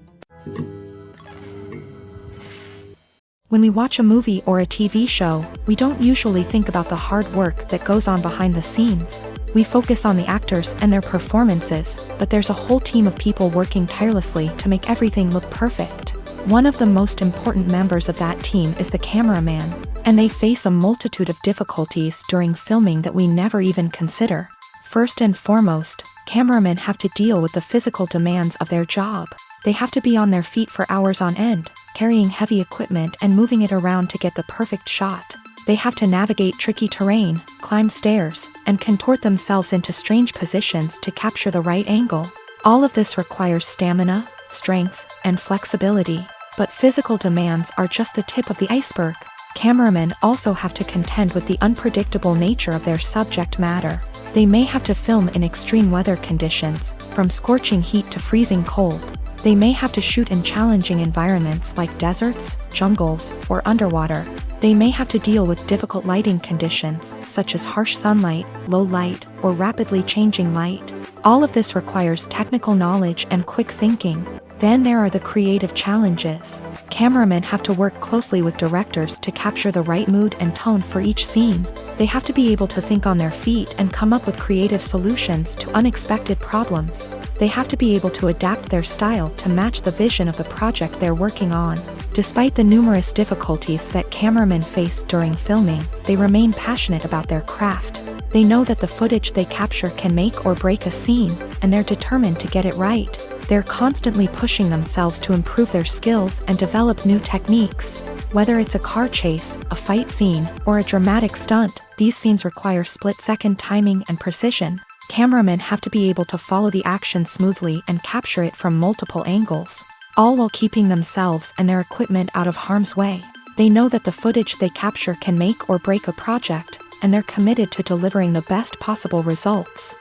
When we watch a movie or a TV show, we don't usually think about the hard work that goes on behind the scenes. We focus on the actors and their performances, but there's a whole team of people working tirelessly to make everything look perfect. One of the most important members of that team is the cameraman, and they face a multitude of difficulties during filming that we never even consider. First and foremost, cameramen have to deal with the physical demands of their job. They have to be on their feet for hours on end, carrying heavy equipment and moving it around to get the perfect shot. They have to navigate tricky terrain, climb stairs, and contort themselves into strange positions to capture the right angle. All of this requires stamina, strength, and flexibility. But physical demands are just the tip of the iceberg. Cameramen also have to contend with the unpredictable nature of their subject matter. They may have to film in extreme weather conditions, from scorching heat to freezing cold. They may have to shoot in challenging environments like deserts, jungles, or underwater. They may have to deal with difficult lighting conditions, such as harsh sunlight, low light, or rapidly changing light. All of this requires technical knowledge and quick thinking. Then there are the creative challenges. Cameramen have to work closely with directors to capture the right mood and tone for each scene. They have to be able to think on their feet and come up with creative solutions to unexpected problems. They have to be able to adapt their style to match the vision of the project they're working on. Despite the numerous difficulties that cameramen face during filming, they remain passionate about their craft. They know that the footage they capture can make or break a scene, and they're determined to get it right. They're constantly pushing themselves to improve their skills and develop new techniques. Whether it's a car chase, a fight scene, or a dramatic stunt, these scenes require split-second timing and precision. Cameramen have to be able to follow the action smoothly and capture it from multiple angles, all while keeping themselves and their equipment out of harm's way. They know that the footage they capture can make or break a project, and they're committed to delivering the best possible results.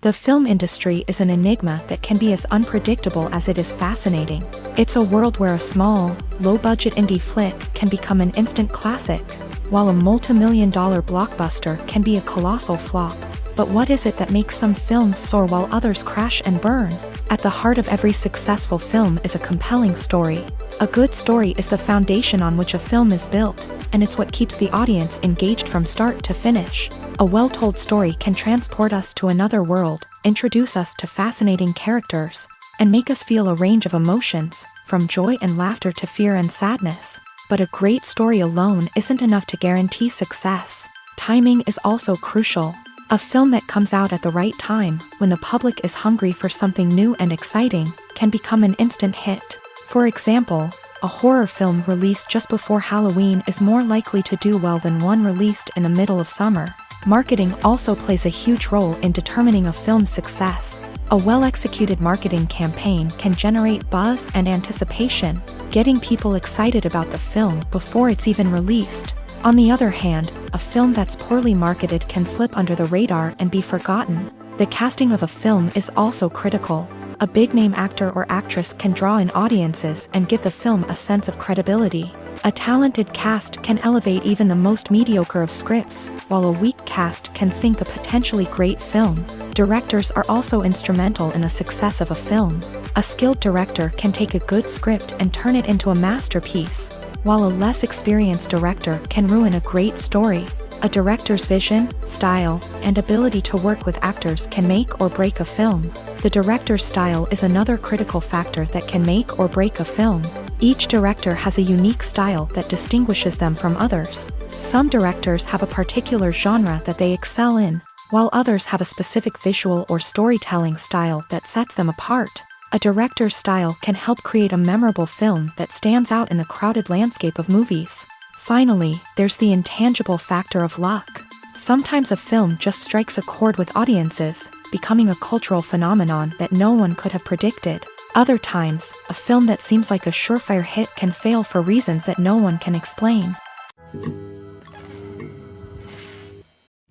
The film industry is an enigma that can be as unpredictable as it is fascinating. It's a world where a small, low-budget indie flick can become an instant classic, while a multi-million-dollar blockbuster can be a colossal flop. But what is it that makes some films soar while others crash and burn? At the heart of every successful film is a compelling story. A good story is the foundation on which a film is built, and it's what keeps the audience engaged from start to finish. A well-told story can transport us to another world, introduce us to fascinating characters, and make us feel a range of emotions, from joy and laughter to fear and sadness. But a great story alone isn't enough to guarantee success. Timing is also crucial. A film that comes out at the right time, when the public is hungry for something new and exciting, can become an instant hit. For example, a horror film released just before Halloween is more likely to do well than one released in the middle of summer. Marketing also plays a huge role in determining a film's success. A well-executed marketing campaign can generate buzz and anticipation, getting people excited about the film before it's even released. On the other hand, a film that's poorly marketed can slip under the radar and be forgotten. The casting of a film is also critical. A big-name actor or actress can draw in audiences and give the film a sense of credibility. A talented cast can elevate even the most mediocre of scripts, while a weak cast can sink a potentially great film. Directors are also instrumental in the success of a film. A skilled director can take a good script and turn it into a masterpiece, while a less experienced director can ruin a great story. A director's vision, style, and ability to work with actors can make or break a film. The director's style is another critical factor that can make or break a film. Each director has a unique style that distinguishes them from others. Some directors have a particular genre that they excel in, while others have a specific visual or storytelling style that sets them apart. A director's style can help create a memorable film that stands out in the crowded landscape of movies. Finally, there's the intangible factor of luck. Sometimes a film just strikes a chord with audiences, becoming a cultural phenomenon that no one could have predicted. Other times, a film that seems like a surefire hit can fail for reasons that no one can explain.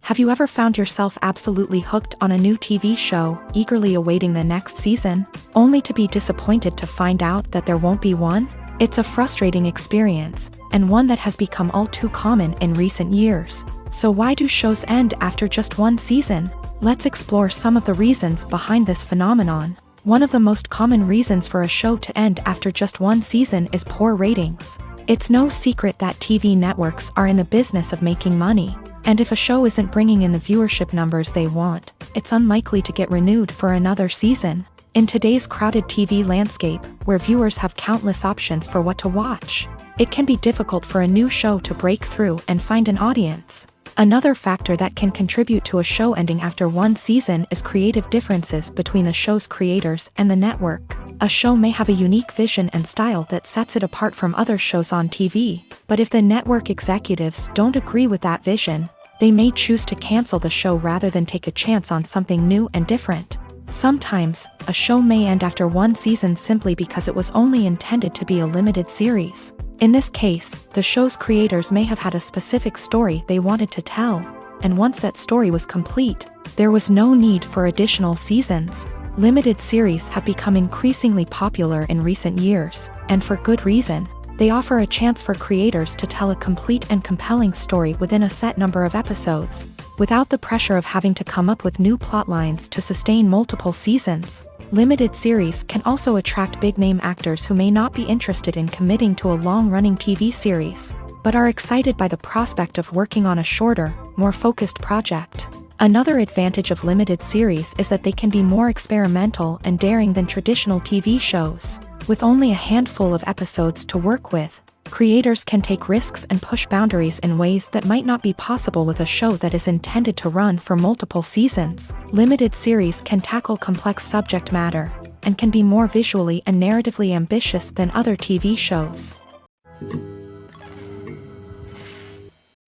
Have you ever found yourself absolutely hooked on a new TV show, eagerly awaiting the next season, only to be disappointed to find out that there won't be one? It's a frustrating experience, and one that has become all too common in recent years. So why do shows end after just one season? Let's explore some of the reasons behind this phenomenon. One of the most common reasons for a show to end after just one season is poor ratings. It's no secret that TV networks are in the business of making money. And if a show isn't bringing in the viewership numbers they want, it's unlikely to get renewed for another season. In today's crowded TV landscape, where viewers have countless options for what to watch, it can be difficult for a new show to break through and find an audience. Another factor that can contribute to a show ending after one season is creative differences between the show's creators and the network. A show may have a unique vision and style that sets it apart from other shows on TV, but if the network executives don't agree with that vision, they may choose to cancel the show rather than take a chance on something new and different. Sometimes, a show may end after one season simply because it was only intended to be a limited series. In this case, the show's creators may have had a specific story they wanted to tell, and once that story was complete, there was no need for additional seasons. Limited series have become increasingly popular in recent years, and for good reason. They offer a chance for creators to tell a complete and compelling story within a set number of episodes, without the pressure of having to come up with new plotlines to sustain multiple seasons. Limited series can also attract big-name actors who may not be interested in committing to a long-running TV series, but are excited by the prospect of working on a shorter, more focused project. Another advantage of limited series is that they can be more experimental and daring than traditional TV shows. With only a handful of episodes to work with, creators can take risks and push boundaries in ways that might not be possible with a show that is intended to run for multiple seasons. Limited series can tackle complex subject matter, and can be more visually and narratively ambitious than other TV shows.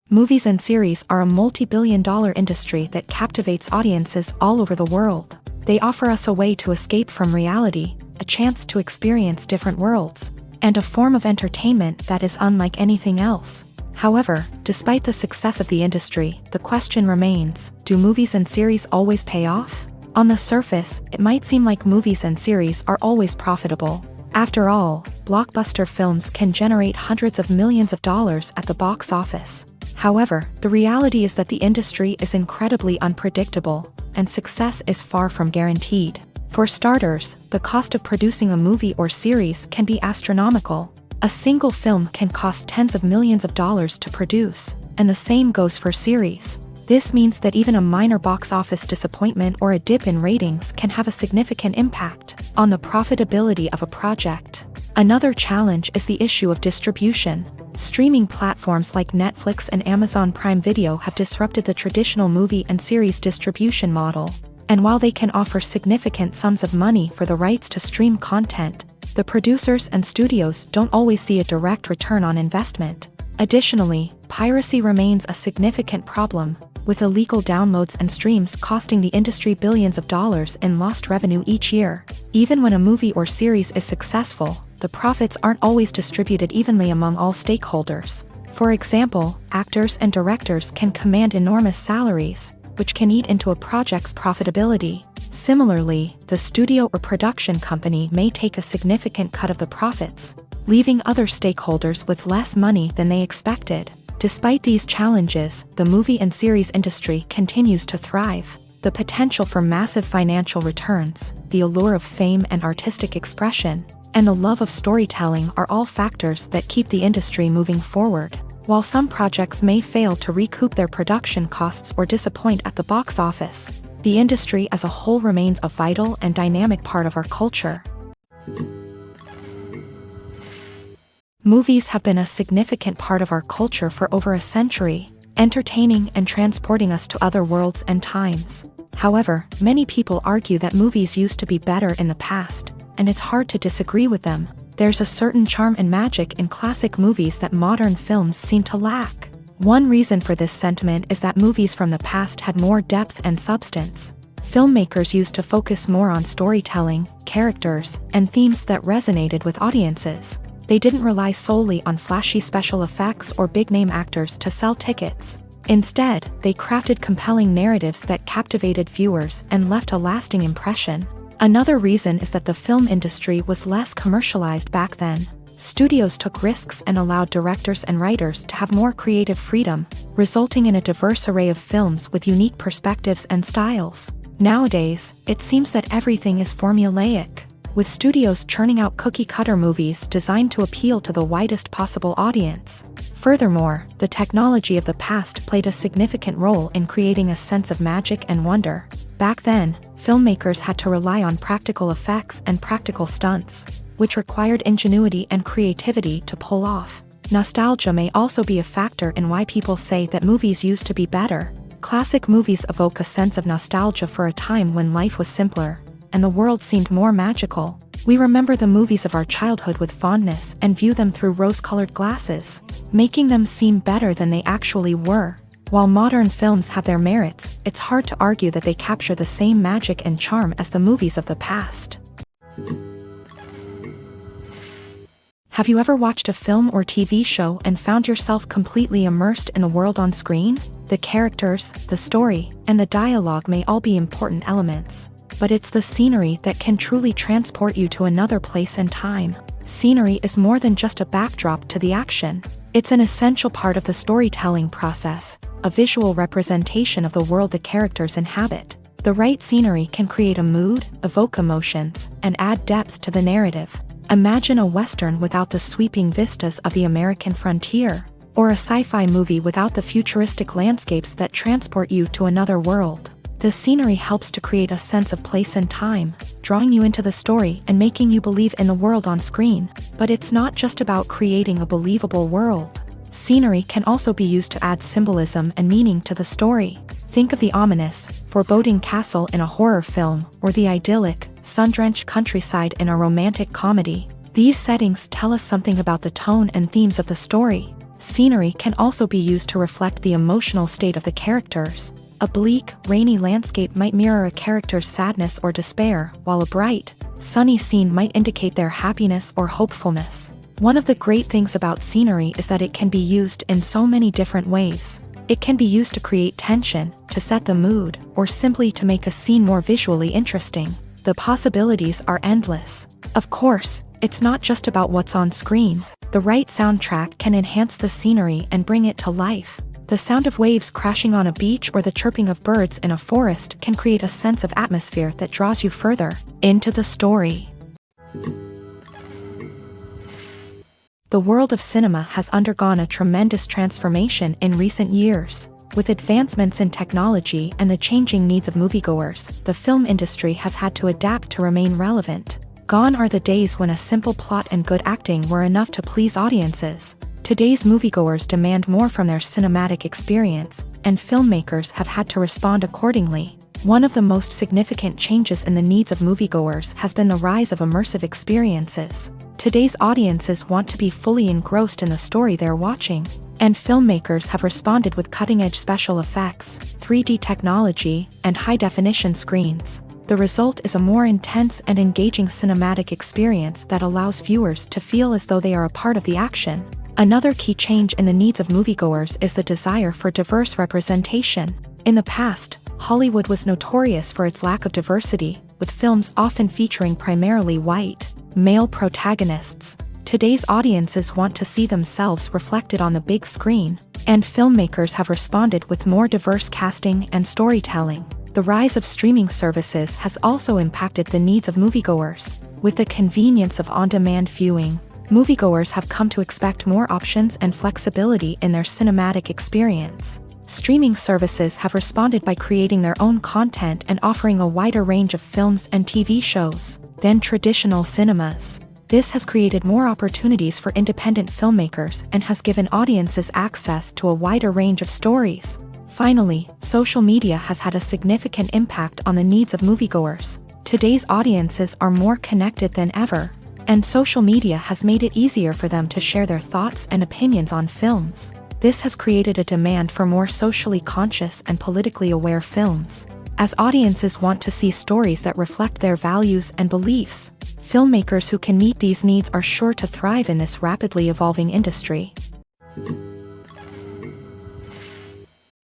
Movies and series are a multi-billion-dollar industry that captivates audiences all over the world. They offer us a way to escape from reality, a chance to experience different worlds, and a form of entertainment that is unlike anything else. However, despite the success of the industry, the question remains, do movies and series always pay off? On the surface, it might seem like movies and series are always profitable. After all, blockbuster films can generate hundreds of millions of dollars at the box office. However, the reality is that the industry is incredibly unpredictable, and success is far from guaranteed. For starters, the cost of producing a movie or series can be astronomical. A single film can cost tens of millions of dollars to produce, and the same goes for series. This means that even a minor box office disappointment or a dip in ratings can have a significant impact on the profitability of a project. Another challenge is the issue of distribution. Streaming platforms like Netflix and Amazon Prime Video have disrupted the traditional movie and series distribution model. And while they can offer significant sums of money for the rights to stream content, the producers and studios don't always see a direct return on investment. Additionally, piracy remains a significant problem, with illegal downloads and streams costing the industry billions of dollars in lost revenue each year. Even when a movie or series is successful, the profits aren't always distributed evenly among all stakeholders. For example, actors and directors can command enormous salaries, which can eat into a project's profitability. Similarly, the studio or production company may take a significant cut of the profits, leaving other stakeholders with less money than they expected. Despite these challenges, the movie and series industry continues to thrive. The potential for massive financial returns, the allure of fame and artistic expression, and the love of storytelling are all factors that keep the industry moving forward. While some projects may fail to recoup their production costs or disappoint at the box office, the industry as a whole remains a vital and dynamic part of our culture. Movies have been a significant part of our culture for over a century. entertaining and transporting us to other worlds and times. However, many people argue that movies used to be better in the past, and it's hard to disagree with them. There's a certain charm and magic in classic movies that modern films seem to lack. One reason for this sentiment is that movies from the past had more depth and substance. Filmmakers used to focus more on storytelling, characters, and themes that resonated with audiences. They didn't rely solely on flashy special effects or big-name actors to sell tickets. Instead, they crafted compelling narratives that captivated viewers and left a lasting impression. Another reason is that the film industry was less commercialized back then. Studios took risks and allowed directors and writers to have more creative freedom, resulting in a diverse array of films with unique perspectives and styles. Nowadays, it seems that everything is formulaic, with studios churning out cookie-cutter movies designed to appeal to the widest possible audience. Furthermore, the technology of the past played a significant role in creating a sense of magic and wonder. Back then, filmmakers had to rely on practical effects and practical stunts, which required ingenuity and creativity to pull off. Nostalgia may also be a factor in why people say that movies used to be better. Classic movies evoke a sense of nostalgia for a time when life was simpler, and the world seemed more magical. We remember the movies of our childhood with fondness and view them through rose-colored glasses, making them seem better than they actually were. While modern films have their merits, it's hard to argue that they capture the same magic and charm as the movies of the past. Have you ever watched a film or TV show and found yourself completely immersed in the world on screen? The characters, the story, and the dialogue may all be important elements, but it's the scenery that can truly transport you to another place and time. Scenery is more than just a backdrop to the action. It's an essential part of the storytelling process, a visual representation of the world the characters inhabit. The right scenery can create a mood, evoke emotions, and add depth to the narrative. Imagine a Western without the sweeping vistas of the American frontier, or a sci-fi movie without the futuristic landscapes that transport you to another world. The scenery helps to create a sense of place and time, drawing you into the story and making you believe in the world on screen. But it's not just about creating a believable world. Scenery can also be used to add symbolism and meaning to the story. Think of the ominous, foreboding castle in a horror film, or the idyllic, sun-drenched countryside in a romantic comedy. These settings tell us something about the tone and themes of the story. Scenery can also be used to reflect the emotional state of the characters. A bleak, rainy landscape might mirror a character's sadness or despair, while a bright, sunny scene might indicate their happiness or hopefulness. One of the great things about scenery is that it can be used in so many different ways. It can be used to create tension, to set the mood, or simply to make a scene more visually interesting. The possibilities are endless. Of course, it's not just about what's on screen. The right soundtrack can enhance the scenery and bring it to life. The sound of waves crashing on a beach or the chirping of birds in a forest can create a sense of atmosphere that draws you further into the story. The world of cinema has undergone a tremendous transformation in recent years. With advancements in technology and the changing needs of moviegoers, the film industry has had to adapt to remain relevant. Gone are the days when a simple plot and good acting were enough to please audiences. Today's moviegoers demand more from their cinematic experience, and filmmakers have had to respond accordingly. One of the most significant changes in the needs of moviegoers has been the rise of immersive experiences. Today's audiences want to be fully engrossed in the story they're watching, and filmmakers have responded with cutting-edge special effects, 3D technology, and high-definition screens. The result is a more intense and engaging cinematic experience that allows viewers to feel as though they are a part of the action. Another key change in the needs of moviegoers is the desire for diverse representation. In the past, Hollywood was notorious for its lack of diversity, with films often featuring primarily white, male protagonists. Today's audiences want to see themselves reflected on the big screen, and filmmakers have responded with more diverse casting and storytelling. The rise of streaming services has also impacted the needs of moviegoers. With the convenience of on-demand viewing, moviegoers have come to expect more options and flexibility in their cinematic experience. Streaming services have responded by creating their own content and offering a wider range of films and TV shows than traditional cinemas. This has created more opportunities for independent filmmakers and has given audiences access to a wider range of stories. Finally, social media has had a significant impact on the needs of moviegoers. Today's audiences are more connected than ever, and social media has made it easier for them to share their thoughts and opinions on films. This has created a demand for more socially conscious and politically aware films. As audiences want to see stories that reflect their values and beliefs, filmmakers who can meet these needs are sure to thrive in this rapidly evolving industry.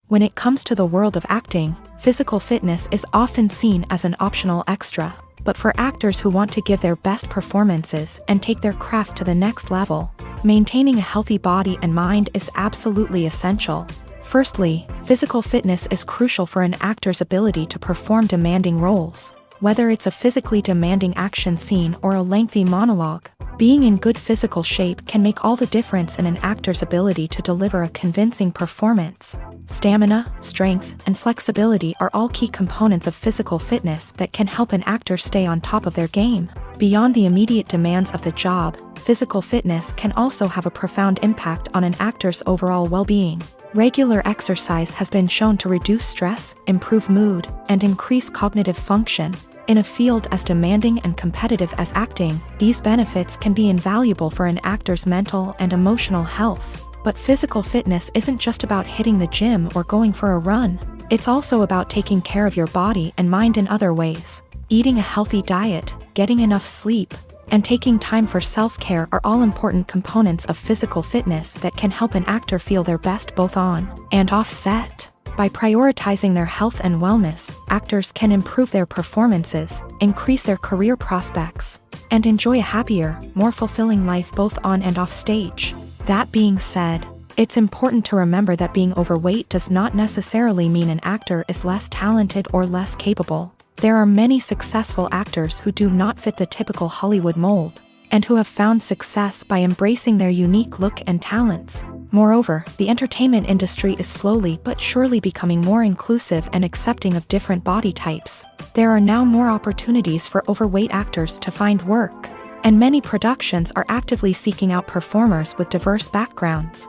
When it comes to the world of acting, physical fitness is often seen as an optional extra. But for actors who want to give their best performances and take their craft to the next level, maintaining a healthy body and mind is absolutely essential. Firstly, physical fitness is crucial for an actor's ability to perform demanding roles. Whether it's a physically demanding action scene or a lengthy monologue, being in good physical shape can make all the difference in an actor's ability to deliver a convincing performance. Stamina, strength, and flexibility are all key components of physical fitness that can help an actor stay on top of their game. Beyond the immediate demands of the job, physical fitness can also have a profound impact on an actor's overall well-being. Regular exercise has been shown to reduce stress, improve mood, and increase cognitive function. In a field as demanding and competitive as acting, these benefits can be invaluable for an actor's mental and emotional health. But physical fitness isn't just about hitting the gym or going for a run. It's also about taking care of your body and mind in other ways. Eating a healthy diet, getting enough sleep, and taking time for self-care are all important components of physical fitness that can help an actor feel their best both on and off set. By prioritizing their health and wellness, actors can improve their performances, increase their career prospects, and enjoy a happier, more fulfilling life both on and off stage. That being said, it's important to remember that being overweight does not necessarily mean an actor is less talented or less capable. There are many successful actors who do not fit the typical Hollywood mold, and who have found success by embracing their unique look and talents. Moreover, the entertainment industry is slowly but surely becoming more inclusive and accepting of different body types. There are now more opportunities for overweight actors to find work, and many productions are actively seeking out performers with diverse backgrounds.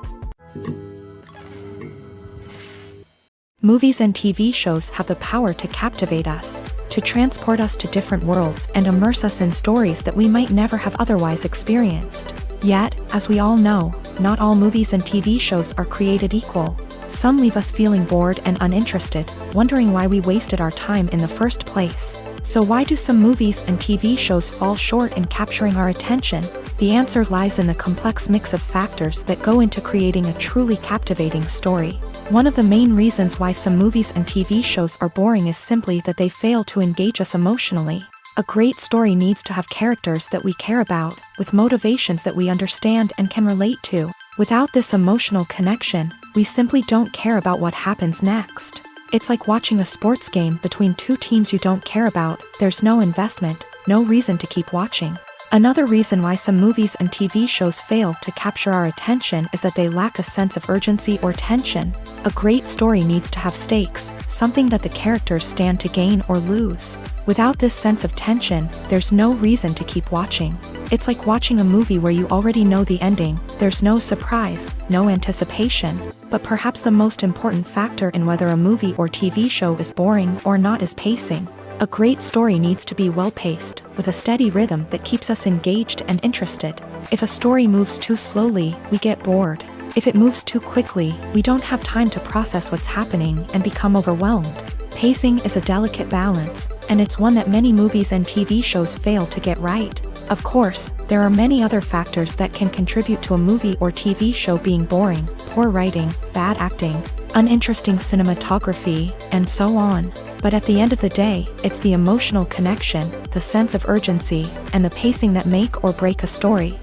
Movies and TV shows have the power to captivate us, to transport us to different worlds and immerse us in stories that we might never have otherwise experienced. Yet, as we all know, not all movies and TV shows are created equal. Some leave us feeling bored and uninterested, wondering why we wasted our time in the first place. So why do some movies and TV shows fall short in capturing our attention? The answer lies in the complex mix of factors that go into creating a truly captivating story. One of the main reasons why some movies and TV shows are boring is simply that they fail to engage us emotionally. A great story needs to have characters that we care about, with motivations that we understand and can relate to. Without this emotional connection, we simply don't care about what happens next. It's like watching a sports game between two teams you don't care about. There's no investment, no reason to keep watching. Another reason why some movies and TV shows fail to capture our attention is that they lack a sense of urgency or tension. A great story needs to have stakes, something that the characters stand to gain or lose. Without this sense of tension, there's no reason to keep watching. It's like watching a movie where you already know the ending. There's no surprise, no anticipation. But perhaps the most important factor in whether a movie or TV show is boring or not is pacing. A great story needs to be well-paced, with a steady rhythm that keeps us engaged and interested. If a story moves too slowly, we get bored. If it moves too quickly, we don't have time to process what's happening and become overwhelmed. Pacing is a delicate balance, and it's one that many movies and TV shows fail to get right. Of course, there are many other factors that can contribute to a movie or TV show being boring: poor writing, bad acting, uninteresting cinematography, and so on. But at the end of the day, it's the emotional connection, the sense of urgency, and the pacing that make or break a story.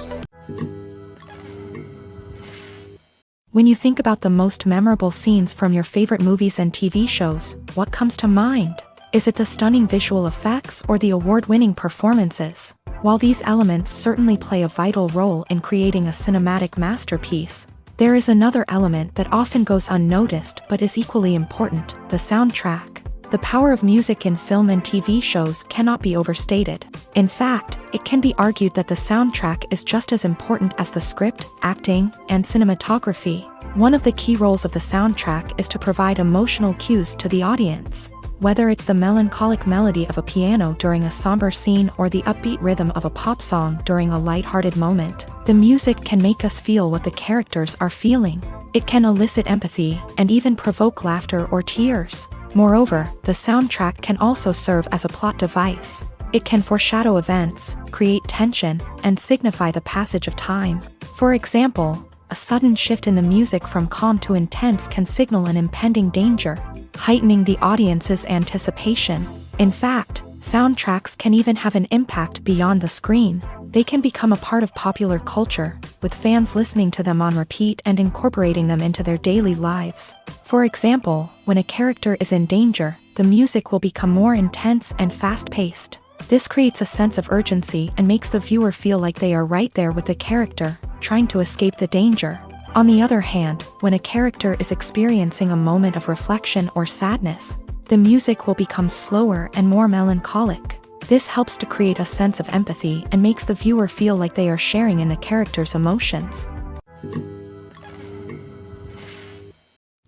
When you think about the most memorable scenes from your favorite movies and TV shows, what comes to mind? Is it the stunning visual effects or the award-winning performances? While these elements certainly play a vital role in creating a cinematic masterpiece, there is another element that often goes unnoticed but is equally important: the soundtrack. The power of music in film and TV shows cannot be overstated. In fact, it can be argued that the soundtrack is just as important as the script, acting, and cinematography. One of the key roles of the soundtrack is to provide emotional cues to the audience. Whether it's the melancholic melody of a piano during a somber scene or the upbeat rhythm of a pop song during a lighthearted moment, the music can make us feel what the characters are feeling. It can elicit empathy and even provoke laughter or tears. Moreover, the soundtrack can also serve as a plot device. It can foreshadow events, create tension, and signify the passage of time. For example, a sudden shift in the music from calm to intense can signal an impending danger, heightening the audience's anticipation. In fact, soundtracks can even have an impact beyond the screen. They can become a part of popular culture, with fans listening to them on repeat and incorporating them into their daily lives. For example, when a character is in danger, the music will become more intense and fast-paced. This creates a sense of urgency and makes the viewer feel like they are right there with the character, trying to escape the danger. On the other hand, when a character is experiencing a moment of reflection or sadness, the music will become slower and more melancholic. This helps to create a sense of empathy and makes the viewer feel like they are sharing in the character's emotions.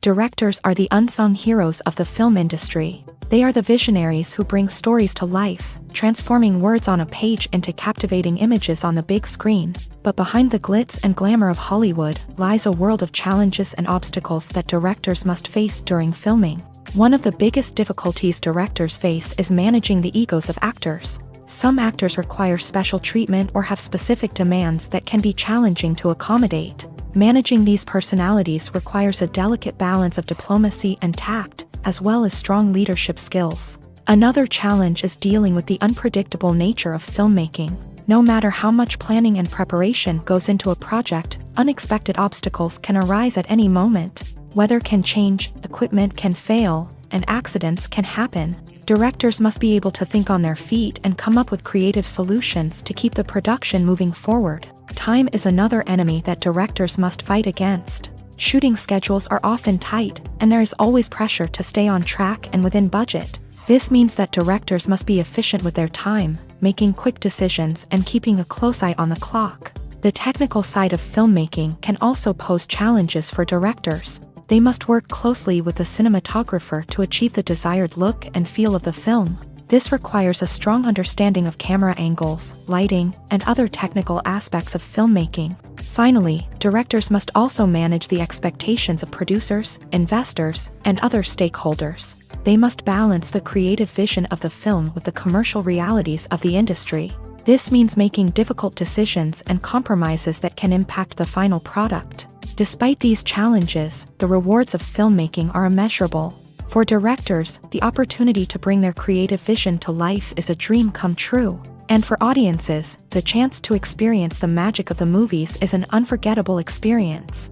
Directors are the unsung heroes of the film industry. They are the visionaries who bring stories to life, transforming words on a page into captivating images on the big screen. But behind the glitz and glamour of Hollywood lies a world of challenges and obstacles that directors must face during filming. One of the biggest difficulties directors face is managing the egos of actors. Some actors require special treatment or have specific demands that can be challenging to accommodate. Managing these personalities requires a delicate balance of diplomacy and tact, as well as strong leadership skills. Another challenge is dealing with the unpredictable nature of filmmaking. No matter how much planning and preparation goes into a project, unexpected obstacles can arise at any moment. Weather can change, equipment can fail, and accidents can happen. Directors must be able to think on their feet and come up with creative solutions to keep the production moving forward. Time is another enemy that directors must fight against. Shooting schedules are often tight, and there is always pressure to stay on track and within budget. This means that directors must be efficient with their time, making quick decisions and keeping a close eye on the clock. The technical side of filmmaking can also pose challenges for directors. They must work closely with the cinematographer to achieve the desired look and feel of the film. This requires a strong understanding of camera angles, lighting, and other technical aspects of filmmaking. Finally, directors must also manage the expectations of producers, investors, and other stakeholders. They must balance the creative vision of the film with the commercial realities of the industry. This means making difficult decisions and compromises that can impact the final product. Despite these challenges, the rewards of filmmaking are immeasurable. For directors, the opportunity to bring their creative vision to life is a dream come true. And for audiences, the chance to experience the magic of the movies is an unforgettable experience.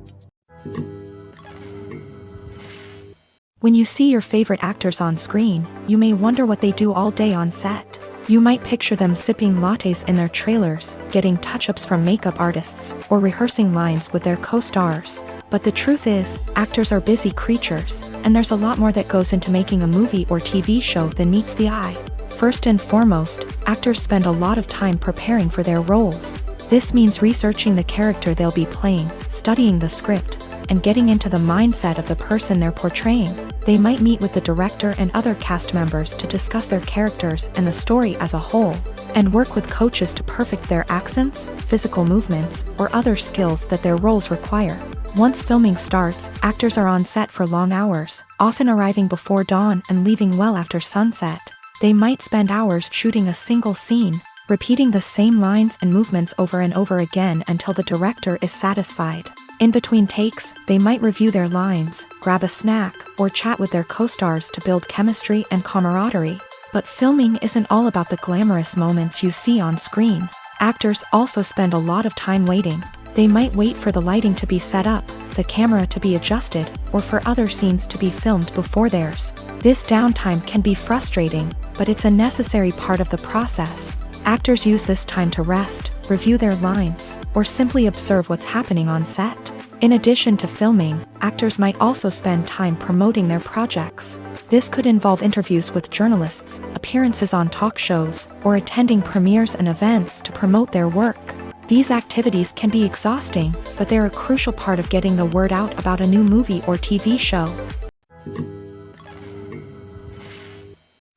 When you see your favorite actors on screen, you may wonder what they do all day on set. You might picture them sipping lattes in their trailers, getting touch-ups from makeup artists, or rehearsing lines with their co-stars. But the truth is, actors are busy creatures, and there's a lot more that goes into making a movie or TV show than meets the eye. First and foremost, actors spend a lot of time preparing for their roles. This means researching the character they'll be playing, studying the script, and getting into the mindset of the person they're portraying. They might meet with the director and other cast members to discuss their characters and the story as a whole, and work with coaches to perfect their accents, physical movements, or other skills that their roles require. Once filming starts, actors are on set for long hours, often arriving before dawn and leaving well after sunset. They might spend hours shooting a single scene, repeating the same lines and movements over and over again until the director is satisfied. In between takes, they might review their lines, grab a snack, or chat with their co-stars to build chemistry and camaraderie. But filming isn't all about the glamorous moments you see on screen. Actors also spend a lot of time waiting. They might wait for the lighting to be set up, the camera to be adjusted, or for other scenes to be filmed before theirs. This downtime can be frustrating, but it's a necessary part of the process. Actors use this time to rest, review their lines, or simply observe what's happening on set. In addition to filming, actors might also spend time promoting their projects. This could involve interviews with journalists, appearances on talk shows, or attending premieres and events to promote their work. These activities can be exhausting, but they're a crucial part of getting the word out about a new movie or TV show.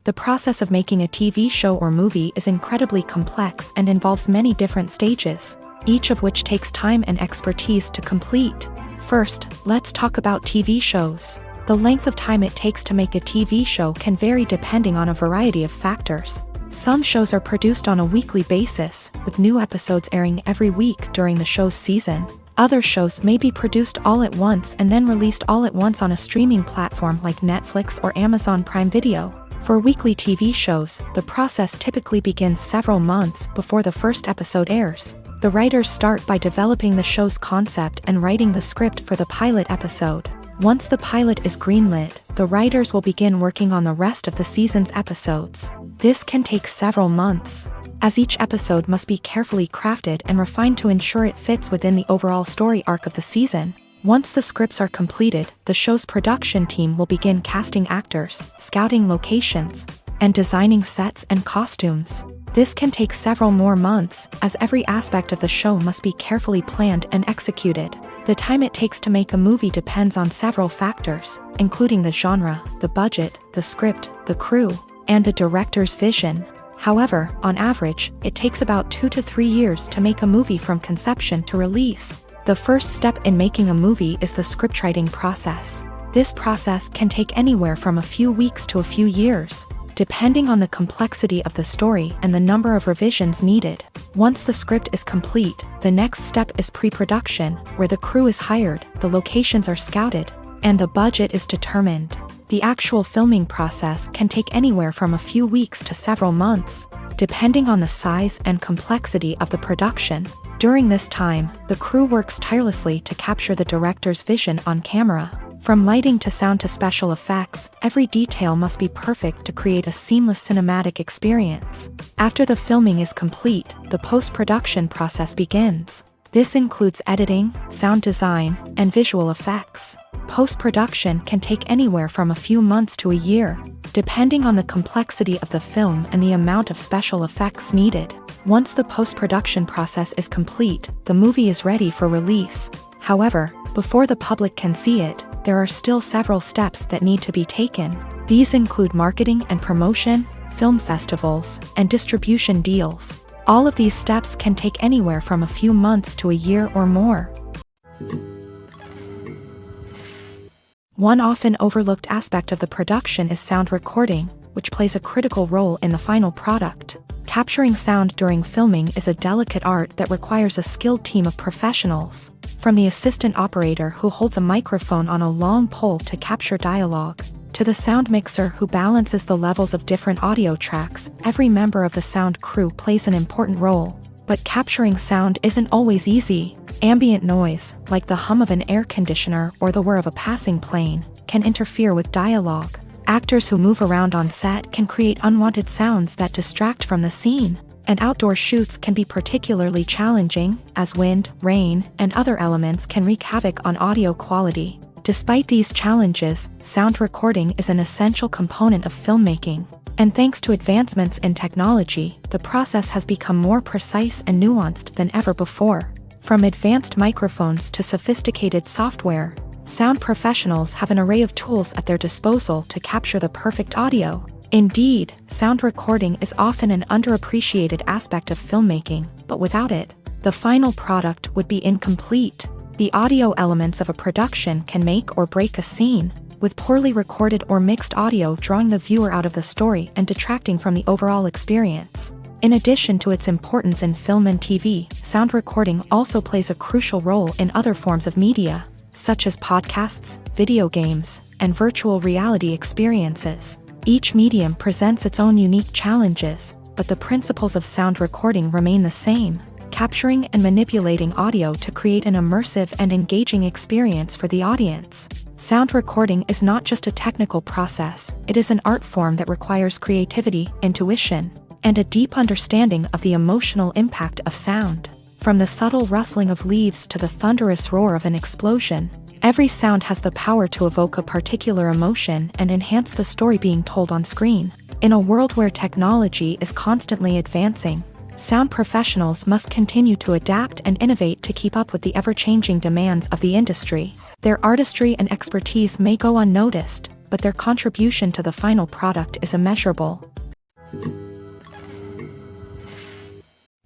The process of making a TV show or movie is incredibly complex and involves many different stages, each of which takes time and expertise to complete. First, let's talk about TV shows. The length of time it takes to make a TV show can vary depending on a variety of factors. Some shows are produced on a weekly basis, with new episodes airing every week during the show's season. Other shows may be produced all at once and then released all at once on a streaming platform like Netflix or Amazon Prime Video. For weekly TV shows, the process typically begins several months before the first episode airs. The writers start by developing the show's concept and writing the script for the pilot episode. Once the pilot is greenlit, the writers will begin working on the rest of the season's episodes. This can take several months, as each episode must be carefully crafted and refined to ensure it fits within the overall story arc of the season. Once the scripts are completed, the show's production team will begin casting actors, scouting locations, and designing sets and costumes. This can take several more months, as every aspect of the show must be carefully planned and executed. The time it takes to make a movie depends on several factors, including the genre, the budget, the script, the crew, and the director's vision. However, on average, it takes about 2 to 3 years to make a movie from conception to release. The first step in making a movie is the scriptwriting process. This process can take anywhere from a few weeks to a few years, depending on the complexity of the story and the number of revisions needed. Once the script is complete, the next step is pre-production, where the crew is hired, the locations are scouted, and the budget is determined. The actual filming process can take anywhere from a few weeks to several months, depending on the size and complexity of the production. During this time, the crew works tirelessly to capture the director's vision on camera. From lighting to sound to special effects, every detail must be perfect to create a seamless cinematic experience. After the filming is complete, the post-production process begins. This includes editing, sound design, and visual effects. Post-production can take anywhere from a few months to a year, depending on the complexity of the film and the amount of special effects needed. Once the post-production process is complete, the movie is ready for release. However, before the public can see it, there are still several steps that need to be taken. These include marketing and promotion, film festivals, and distribution deals. All of these steps can take anywhere from a few months to a year or more. One often overlooked aspect of the production is sound recording, which plays a critical role in the final product. Capturing sound during filming is a delicate art that requires a skilled team of professionals. From the assistant operator who holds a microphone on a long pole to capture dialogue, to the sound mixer who balances the levels of different audio tracks, every member of the sound crew plays an important role. But capturing sound isn't always easy. Ambient noise, like the hum of an air conditioner or the whir of a passing plane, can interfere with dialogue. Actors who move around on set can create unwanted sounds that distract from the scene. And outdoor shoots can be particularly challenging, as wind, rain, and other elements can wreak havoc on audio quality. Despite these challenges, sound recording is an essential component of filmmaking. And thanks to advancements in technology, the process has become more precise and nuanced than ever before. From advanced microphones to sophisticated software, sound professionals have an array of tools at their disposal to capture the perfect audio. Indeed, sound recording is often an underappreciated aspect of filmmaking, but without it, the final product would be incomplete. The audio elements of a production can make or break a scene, with poorly recorded or mixed audio drawing the viewer out of the story and detracting from the overall experience. In addition to its importance in film and TV, sound recording also plays a crucial role in other forms of media, such as podcasts, video games, and virtual reality experiences. Each medium presents its own unique challenges, but the principles of sound recording remain the same, capturing and manipulating audio to create an immersive and engaging experience for the audience. Sound recording is not just a technical process, it is an art form that requires creativity, intuition, and a deep understanding of the emotional impact of sound. From the subtle rustling of leaves to the thunderous roar of an explosion, every sound has the power to evoke a particular emotion and enhance the story being told on screen. In a world where technology is constantly advancing, sound professionals must continue to adapt and innovate to keep up with the ever-changing demands of the industry. Their artistry and expertise may go unnoticed, but their contribution to the final product is immeasurable.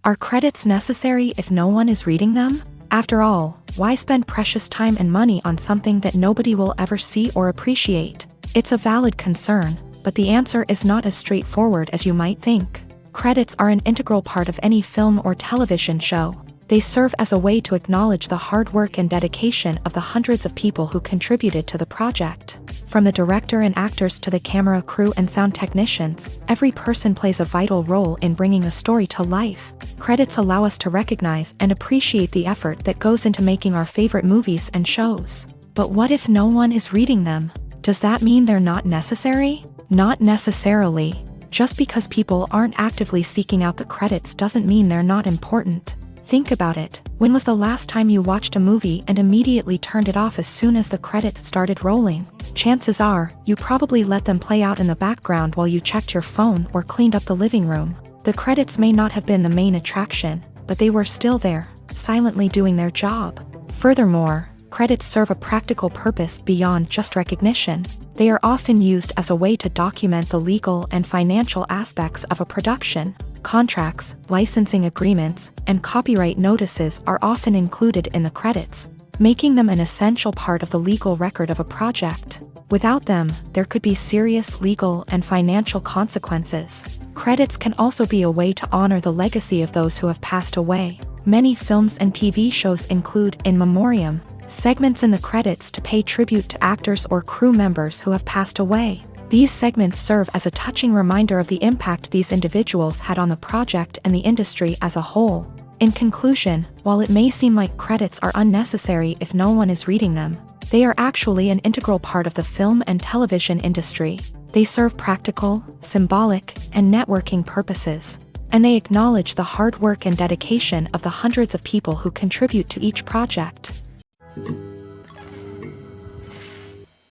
Are credits necessary if no one is reading them? After all, why spend precious time and money on something that nobody will ever see or appreciate? It's a valid concern, but the answer is not as straightforward as you might think. Credits are an integral part of any film or television show. They serve as a way to acknowledge the hard work and dedication of the hundreds of people who contributed to the project. From the director and actors to the camera crew and sound technicians, every person plays a vital role in bringing a story to life. Credits allow us to recognize and appreciate the effort that goes into making our favorite movies and shows. But what if no one is reading them? Does that mean they're not necessary? Not necessarily. Just because people aren't actively seeking out the credits doesn't mean they're not important. Think about it. When was the last time you watched a movie and immediately turned it off as soon as the credits started rolling? Chances are, you probably let them play out in the background while you checked your phone or cleaned up the living room. The credits may not have been the main attraction, but they were still there, silently doing their job. Furthermore, credits serve a practical purpose beyond just recognition. They are often used as a way to document the legal and financial aspects of a production. Contracts, licensing agreements, and copyright notices are often included in the credits, making them an essential part of the legal record of a project. Without them, there could be serious legal and financial consequences. Credits can also be a way to honor the legacy of those who have passed away. Many films and TV shows include in memoriam segments in the credits to pay tribute to actors or crew members who have passed away. These segments serve as a touching reminder of the impact these individuals had on the project and the industry as a whole. In conclusion, while it may seem like credits are unnecessary if no one is reading them, they are actually an integral part of the film and television industry. They serve practical, symbolic, and networking purposes, and they acknowledge the hard work and dedication of the hundreds of people who contribute to each project.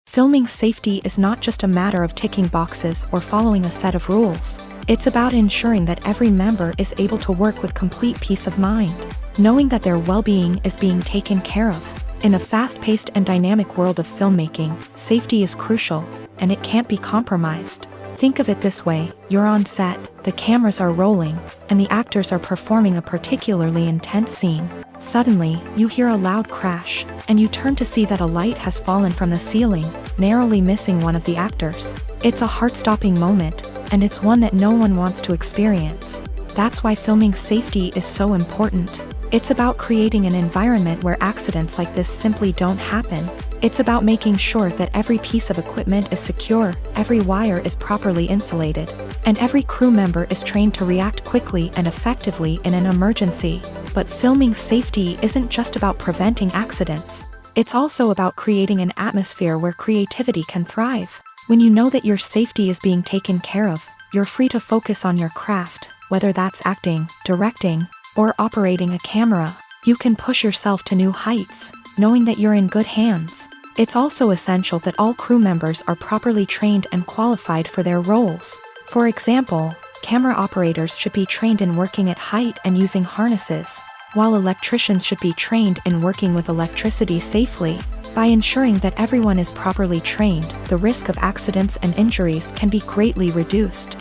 Filming safety is not just a matter of ticking boxes or following a set of rules. It's about ensuring that every member is able to work with complete peace of mind, knowing that their well-being is being taken care of. In a fast-paced and dynamic world of filmmaking, safety is crucial, and it can't be compromised. Think of it this way: you're on set, the cameras are rolling, and the actors are performing a particularly intense scene. Suddenly, you hear a loud crash, and you turn to see that a light has fallen from the ceiling, narrowly missing one of the actors. It's a heart-stopping moment, and it's one that no one wants to experience. That's why filming safety is so important. It's about creating an environment where accidents like this simply don't happen. It's about making sure that every piece of equipment is secure, every wire is properly insulated, and every crew member is trained to react quickly and effectively in an emergency. But filming safety isn't just about preventing accidents. It's also about creating an atmosphere where creativity can thrive. When you know that your safety is being taken care of, you're free to focus on your craft, whether that's acting, directing, or operating a camera. You can push yourself to new heights, knowing that you're in good hands. It's also essential that all crew members are properly trained and qualified for their roles. For example, camera operators should be trained in working at height and using harnesses, while electricians should be trained in working with electricity safely. By ensuring that everyone is properly trained, the risk of accidents and injuries can be greatly reduced.